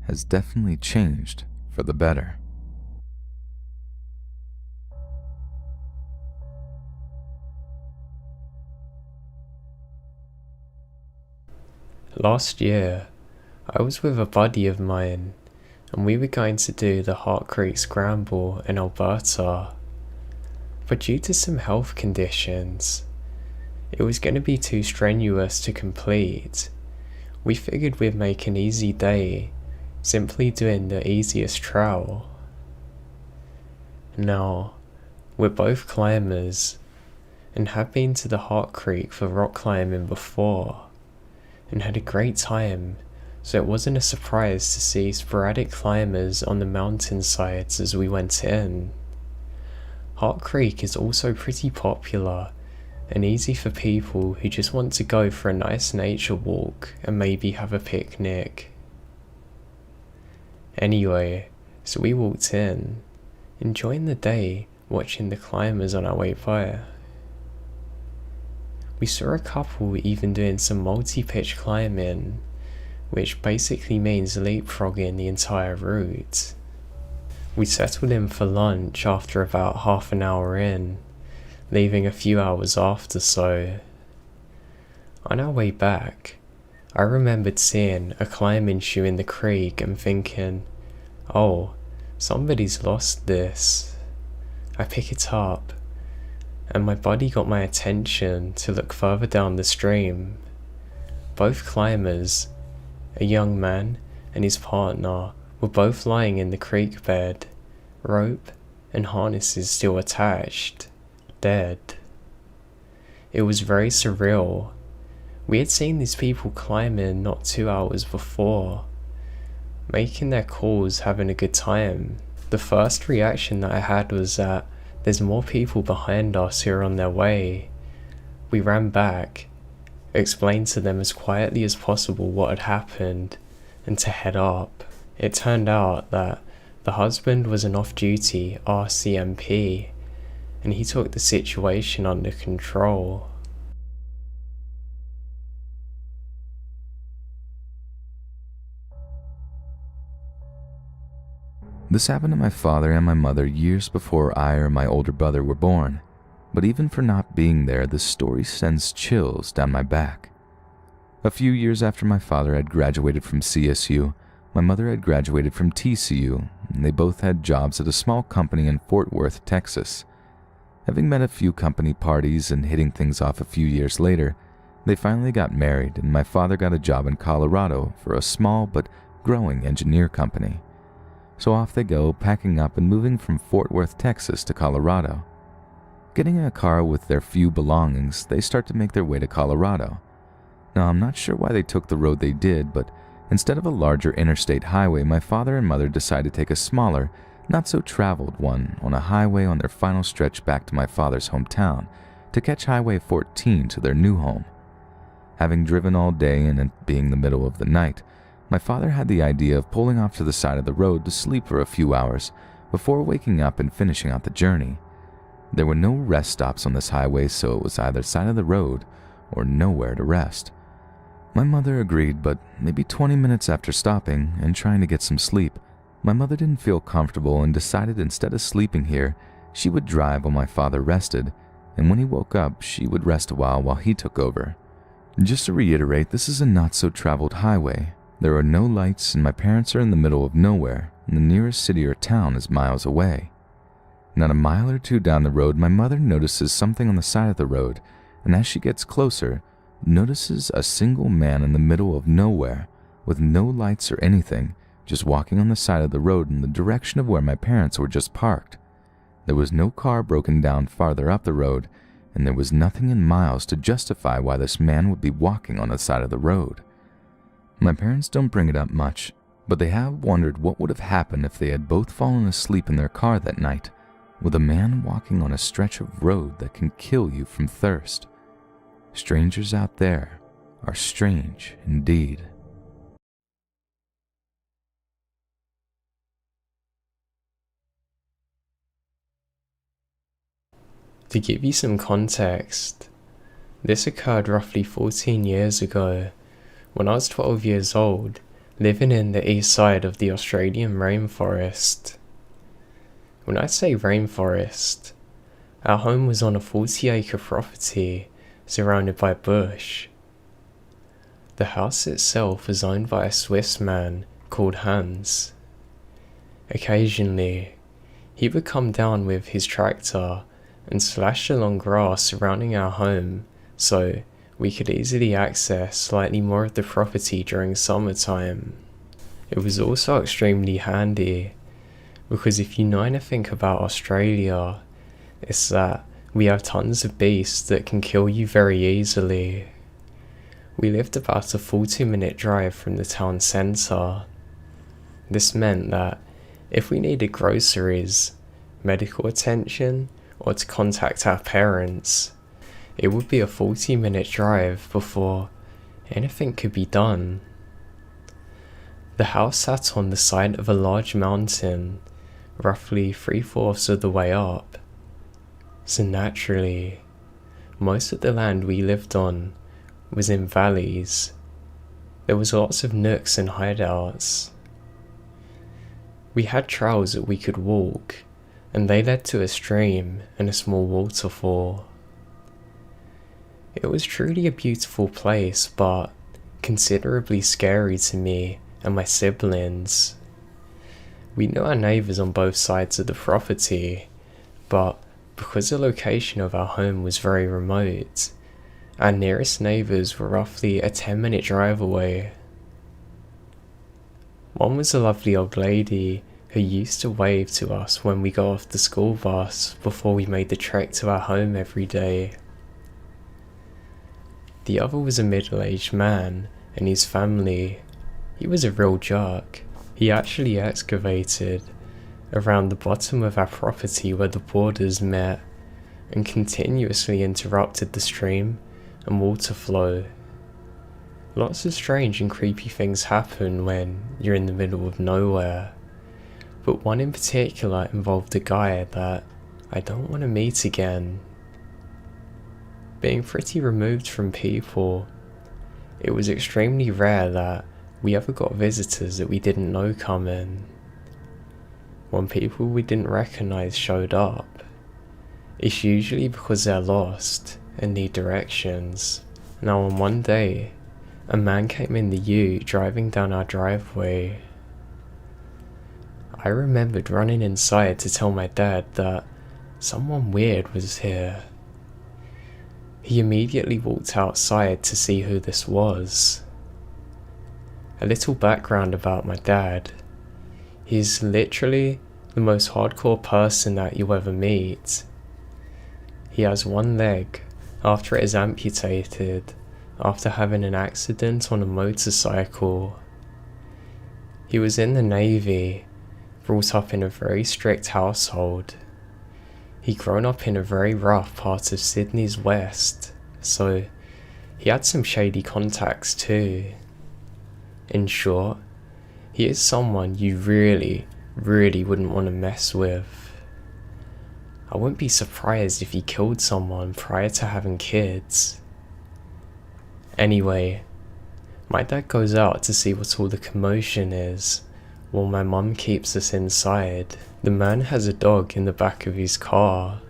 has definitely changed for the better.
Last year, I was with a buddy of mine, and we were going to do the Heart Creek Scramble in Alberta. But due to some health conditions, it was going to be too strenuous to complete. We figured we'd make an easy day, simply doing the easiest trail. Now, we're both climbers, and have been to the Heart Creek for rock climbing before, and had a great time, so it wasn't a surprise to see sporadic climbers on the mountainsides as we went in. Heart Creek is also pretty popular and easy for people who just want to go for a nice nature walk and maybe have a picnic. Anyway, so we walked in, enjoying the day watching the climbers on our way by. We saw a couple even doing some multi-pitch climbing, which basically means leapfrogging the entire route. We settled in for lunch after about half an hour in, leaving a few hours after so. On our way back, I remembered seeing a climbing shoe in the creek and thinking, oh, somebody's lost this. I pick it up, and my buddy got my attention to look further down the stream. Both climbers, a young man and his partner, were both lying in the creek bed, rope and harnesses still attached, dead. It was very surreal. We had seen these people climbing not 2 hours before, making their calls, having a good time. The first reaction that I had was that there's more people behind us who are on their way. We ran back, explained to them as quietly as possible what had happened, and to head up. It turned out that the husband was an off-duty RCMP, and he took the situation under control.
This happened to my father and my mother years before I or my older brother were born, but even for not being there, the story sends chills down my back. A few years after my father had graduated from CSU, my mother had graduated from TCU, and they both had jobs at a small company in Fort Worth, Texas. Having met a few company parties and hitting things off a few years later, they finally got married, and my father got a job in Colorado for a small but growing engineer company. So off they go, packing up and moving from Fort Worth, Texas to Colorado. Getting in a car with their few belongings, they start to make their way to Colorado. Now, I'm not sure why they took the road they did, but instead of a larger interstate highway, my father and mother decided to take a smaller, not-so-traveled one on a highway on their final stretch back to my father's hometown to catch Highway 14 to their new home. Having driven all day and it being the middle of the night, My father had the idea of pulling off to the side of the road to sleep for a few hours before waking up and finishing out the journey. There were no rest stops on this highway, so it was either side of the road or nowhere to rest. My mother agreed, but maybe 20 minutes after stopping and trying to get some sleep, my mother didn't feel comfortable and decided instead of sleeping here, she would drive while my father rested, and when he woke up, she would rest a while he took over. Just to reiterate, this is a not-so-traveled highway. There are no lights, and my parents are in the middle of nowhere, and the nearest city or town is miles away. Not a mile or two down the road, my mother notices something on the side of the road, and as she gets closer, notices a single man in the middle of nowhere, with no lights or anything, just walking on the side of the road in the direction of where my parents were just parked. There was no car broken down farther up the road, and there was nothing in miles to justify why this man would be walking on the side of the road. My parents don't bring it up much, but they have wondered what would have happened if they had both fallen asleep in their car that night, with a man walking on a stretch of road that can kill you from thirst. Strangers out there are strange indeed.
To give you some context, this occurred roughly 14 years ago, when I was 12 years old, living in the east side of the Australian rainforest. When I say rainforest, our home was on a 40-acre property surrounded by bush. The house itself was owned by a Swiss man called Hans. Occasionally, he would come down with his tractor and slash along grass surrounding our home so we could easily access slightly more of the property during summertime. It was also extremely handy because if you know anything about Australia, it's that we have tons of beasts that can kill you very easily. We lived about a 40-minute drive from the town centre. This meant that if we needed groceries, medical attention, or to contact our parents, it would be a 40-minute drive before anything could be done. The house sat on the side of a large mountain, roughly 3/4 of the way up. So naturally, most of the land we lived on was in valleys. There was lots of nooks and hideouts. We had trails that we could walk, and they led to a stream and a small waterfall. It was truly a beautiful place, but considerably scary to me and my siblings. We knew our neighbours on both sides of the property, but because the location of our home was very remote, our nearest neighbours were roughly a 10-minute drive away. One was a lovely old lady who used to wave to us when we got off the school bus before we made the trek to our home every day. The other was a middle-aged man and his family. He was a real jerk. He actually excavated around the bottom of our property where the borders met and continuously interrupted the stream and water flow. Lots of strange and creepy things happen when you're in the middle of nowhere, but one in particular involved a guy that I don't want to meet again. Being pretty removed from people, it was extremely rare that we ever got visitors that we didn't know come in. When people we didn't recognize showed up, it's usually because they're lost and need directions. Now on one day, a man came in the ute driving down our driveway. I remembered running inside to tell my dad that someone weird was here. He immediately walked outside to see who this was. A little background about my dad. He's literally the most hardcore person that you'll ever meet. He has one leg after it is amputated after having an accident on a motorcycle. He was in the Navy, brought up in a very strict household. He'd grown up in a very rough part of Sydney's west, so he had some shady contacts too. In short, he is someone you really wouldn't want to mess with. I wouldn't be surprised if he killed someone prior to having kids. Anyway, my dad goes out to see what all the commotion is, while my mum keeps us inside. The man has a dog in the back of his car.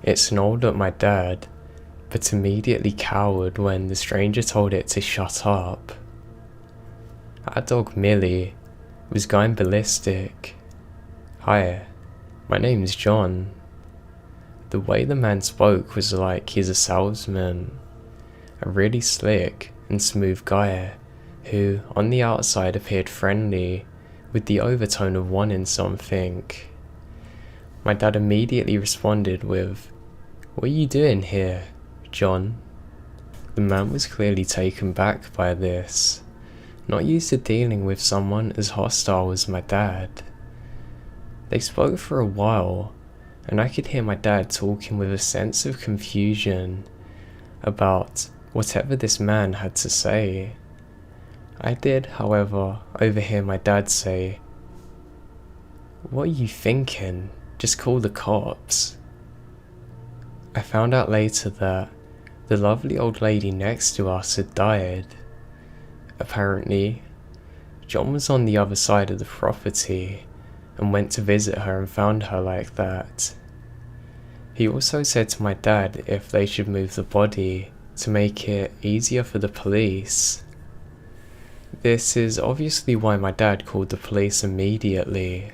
It snarled at my dad, but immediately cowered when the stranger told it to shut up. Our dog Millie was going ballistic. "Hi, my name's John." The way the man spoke was like he's a salesman, a really slick and smooth guy who on the outside appeared friendly with the overtone of wanting something. My dad immediately responded with, "What are you doing here, John?" The man was clearly taken back by this, not used to dealing with someone as hostile as my dad. They spoke for a while, and I could hear my dad talking with a sense of confusion about whatever this man had to say. I did, however, overhear my dad say, "What are you thinking? Just call the cops." I found out later that the lovely old lady next to us had died. Apparently, John was on the other side of the property and went to visit her and found her like that. He also said to my dad if they should move the body to make it easier for the police. This is obviously why my dad called the police immediately.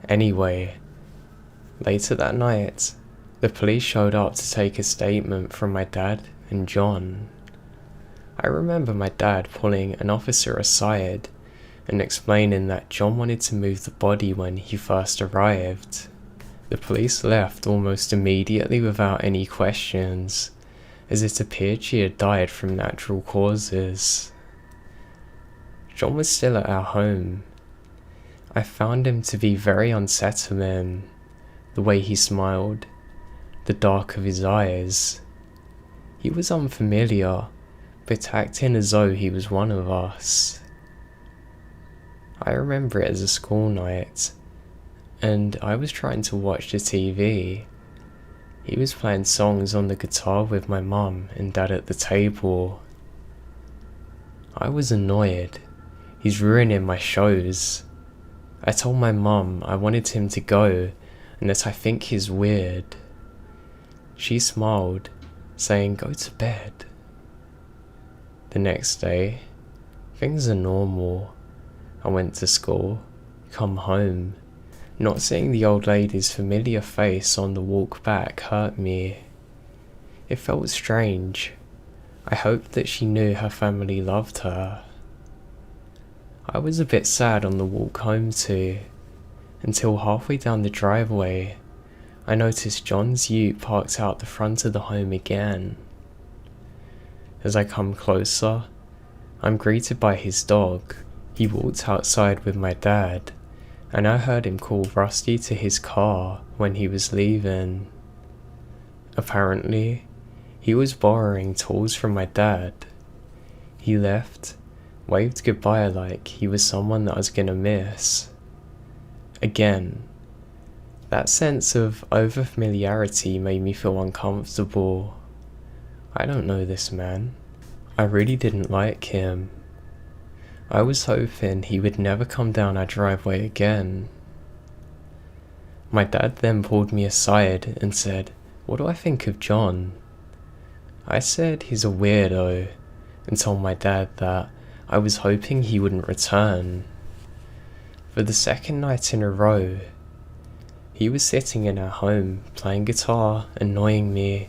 Anyway, later that night, the police showed up to take a statement from my dad and John. I remember my dad pulling an officer aside and explaining that John wanted to move the body when he first arrived. The police left almost immediately without any questions, as it appeared she had died from natural causes. John was still at our home. I found him to be very unsettling, the way he smiled, the dark of his eyes. He was unfamiliar, but acting as though he was one of us. I remember it as a school night, and I was trying to watch the TV. He was playing songs on the guitar with my mum and dad at the table. I was annoyed. He's ruining my shows. I told my mum I wanted him to go and that I think he's weird. She smiled, saying go to bed. The next day, things are normal. I went to school, come home. Not seeing the old lady's familiar face on the walk back hurt me. It felt strange. I hoped that she knew her family loved her. I was a bit sad on the walk home too, until halfway down the driveway, I noticed John's ute parked out the front of the home again. As I come closer, I'm greeted by his dog. He walked outside with my dad, and I heard him call Rusty to his car when he was leaving. Apparently, he was borrowing tools from my dad. He left, waved goodbye like he was someone that I was gonna miss. Again, that sense of over-familiarity made me feel uncomfortable. I don't know this man. I really didn't like him. I was hoping he would never come down our driveway again. My dad then pulled me aside and said, "What do I think of John?" I said he's a weirdo and told my dad that I was hoping he wouldn't return. For the second night in a row, he was sitting in our home playing guitar, annoying me,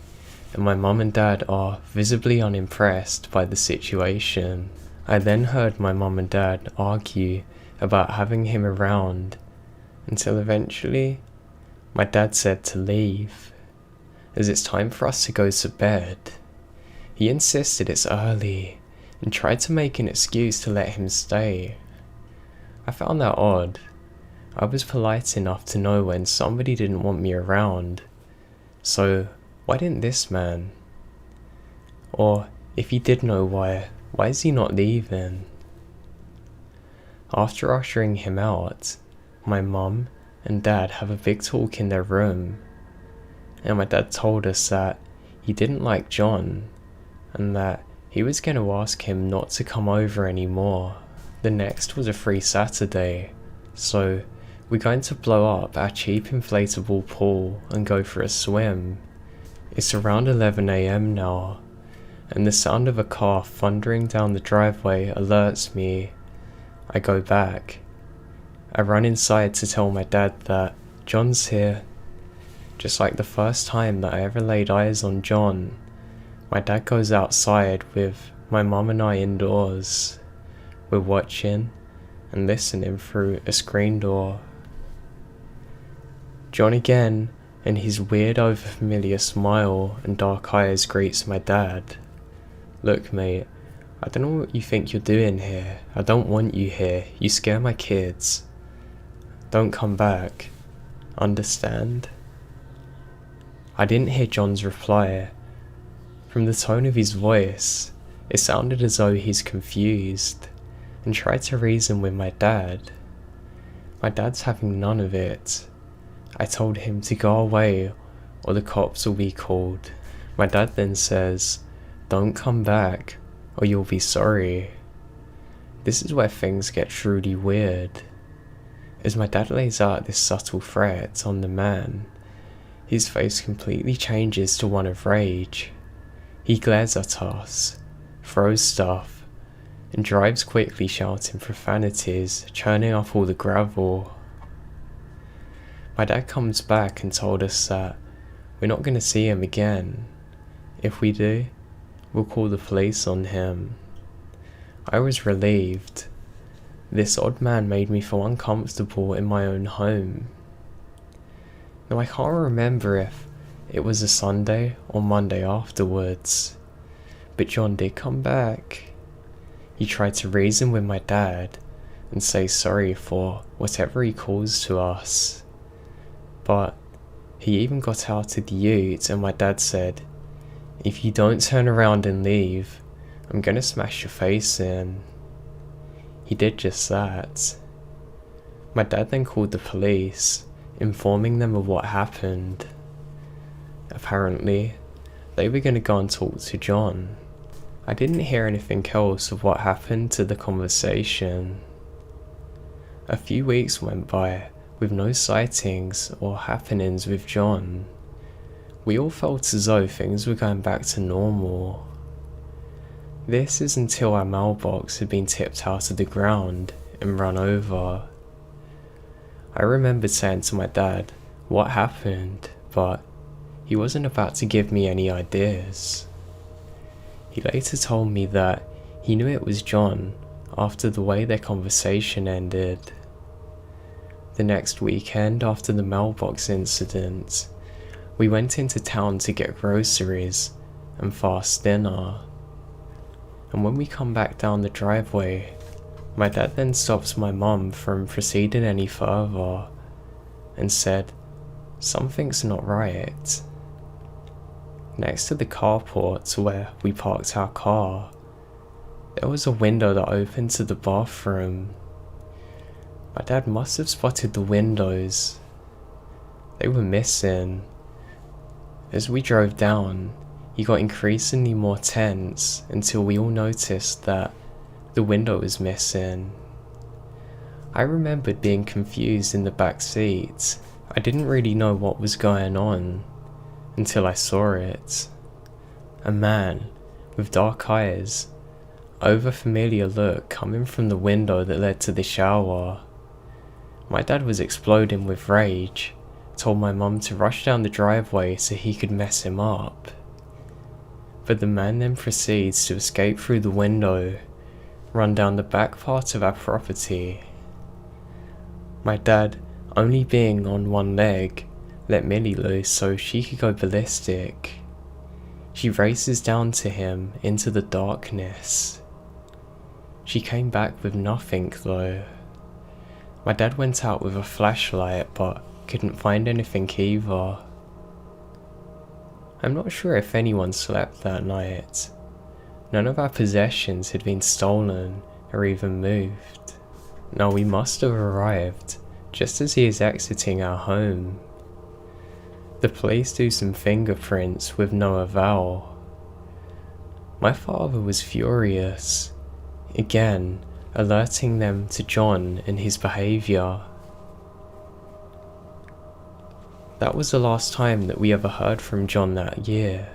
and my mum and dad are visibly unimpressed by the situation. I then heard my mum and dad argue about having him around, until eventually my dad said to leave, as it's time for us to go to bed. He insisted it's early, and tried to make an excuse to let him stay. I found that odd. I was polite enough to know when somebody didn't want me around, so why didn't this man? Or if he did know why, Why is he not leaving? After ushering him out, my mum and dad have a big talk in their room, and my dad told us that he didn't like John and that he was going to ask him not to come over anymore. The next was a free Saturday, so we're going to blow up our cheap inflatable pool and go for a swim. It's around 11 AM now, and the sound of a car thundering down the driveway alerts me. I go back. I run inside to tell my dad that John's here. Just like the first time that I ever laid eyes on John, my dad goes outside with my mum and I indoors. We're watching and listening through a screen door. John again, and his weird overfamiliar smile and dark eyes, greets my dad. Look mate, I don't know what you think you're doing here. I don't want you here. You scare my kids. Don't come back. Understand? I didn't hear John's reply. From the tone of his voice, it sounded as though he's confused and tried to reason with my dad. My dad's having none of it. I told him to go away or the cops will be called. My dad then says, "Don't come back or you'll be sorry." This is where things get truly weird. As my dad lays out this subtle threat on the man, his face completely changes to one of rage. He glares at us, throws stuff, and drives quickly shouting profanities, churning up all the gravel. My dad comes back and told us that we're not going to see him again. If we do, we'll call the police on him. I was relieved. This odd man made me feel uncomfortable in my own home. Now I can't remember if it was a Sunday or Monday afterwards, but John did come back. He tried to reason with my dad and say sorry for whatever he caused to us. But he even got out of the ute and my dad said, "If you don't turn around and leave, I'm gonna smash your face in." He did just that. My dad then called the police, informing them of what happened. Apparently, they were gonna go and talk to John. I didn't hear anything else of what happened to the conversation. A few weeks went by with no sightings or happenings with John. We all felt as though things were going back to normal. This is until our mailbox had been tipped out of the ground and run over. I remembered saying to my dad what happened, but he wasn't about to give me any ideas. He later told me that he knew it was John after the way their conversation ended. The next weekend after the mailbox incident, we went into town to get groceries and fast dinner. And when we come back down the driveway, my dad then stops my mum from proceeding any further and said, "Something's not right." Next to the carport where we parked our car, there was a window that opened to the bathroom. My dad must have spotted the windows. They were missing. As we drove down, he got increasingly more tense until we all noticed that the window was missing. I remembered being confused in the back seat. I didn't really know what was going on until I saw it. A man with dark eyes, overfamiliar look coming from the window that led to the shower. My dad was exploding with rage, told my mum to rush down the driveway so he could mess him up. But the man then proceeds to escape through the window, run down the back part of our property. My dad, only being on one leg, let Millie loose so she could go ballistic. She races down to him into the darkness. She came back with nothing though. My dad went out with a flashlight but couldn't find anything either. I'm not sure if anyone slept that night. None of our possessions had been stolen or even moved. No, we must have arrived just as he is exiting our home. The police do some fingerprints with no avail. My father was furious, again alerting them to John and his behaviour. That was the last time that we ever heard from John that year.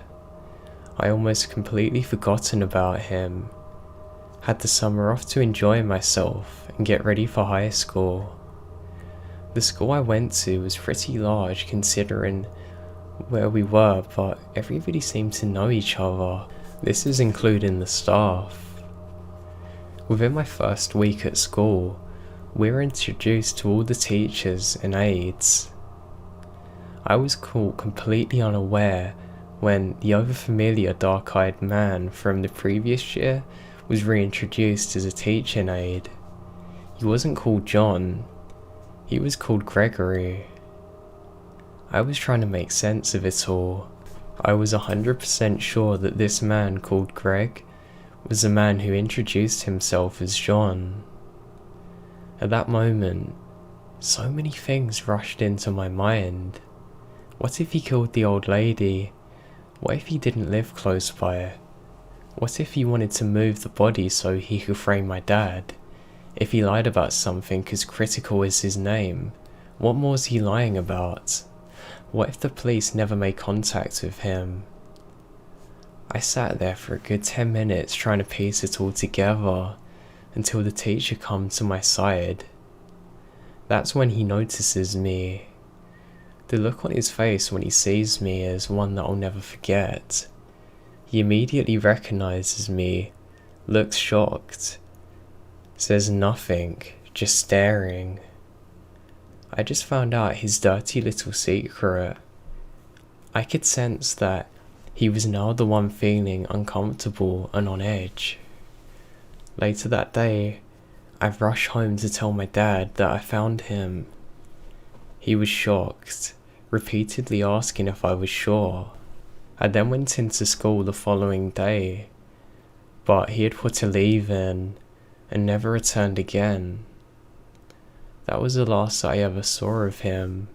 I almost completely forgotten about him. Had the summer off to enjoy myself and get ready for high school. The school I went to was pretty large considering where we were, but everybody seemed to know each other. This is including the staff. Within my first week at school, we were introduced to all the teachers and aides. I was caught completely unaware when the overfamiliar dark-eyed man from the previous year was reintroduced as a teaching aide. He wasn't called John, he was called Gregory. I was trying to make sense of it all. I was 100% sure that this man called Greg was the man who introduced himself as John. At that moment, so many things rushed into my mind. What if he killed the old lady? What if he didn't live close by? What if he wanted to move the body so he could frame my dad? If he lied about something as critical as his name, what more was he lying about? What if the police never made contact with him? I sat there for a good 10 minutes trying to piece it all together until the teacher comes to my side. That's when he notices me. The look on his face when he sees me is one that I'll never forget. He immediately recognizes me, looks shocked, says nothing, just staring. I just found out his dirty little secret. I could sense that he was now the one feeling uncomfortable and on edge. Later that day, I rushed home to tell my dad that I found him. He was shocked, repeatedly asking if I was sure. I then went into school the following day, but he had put a leave in and never returned again. That was the last I ever saw of him.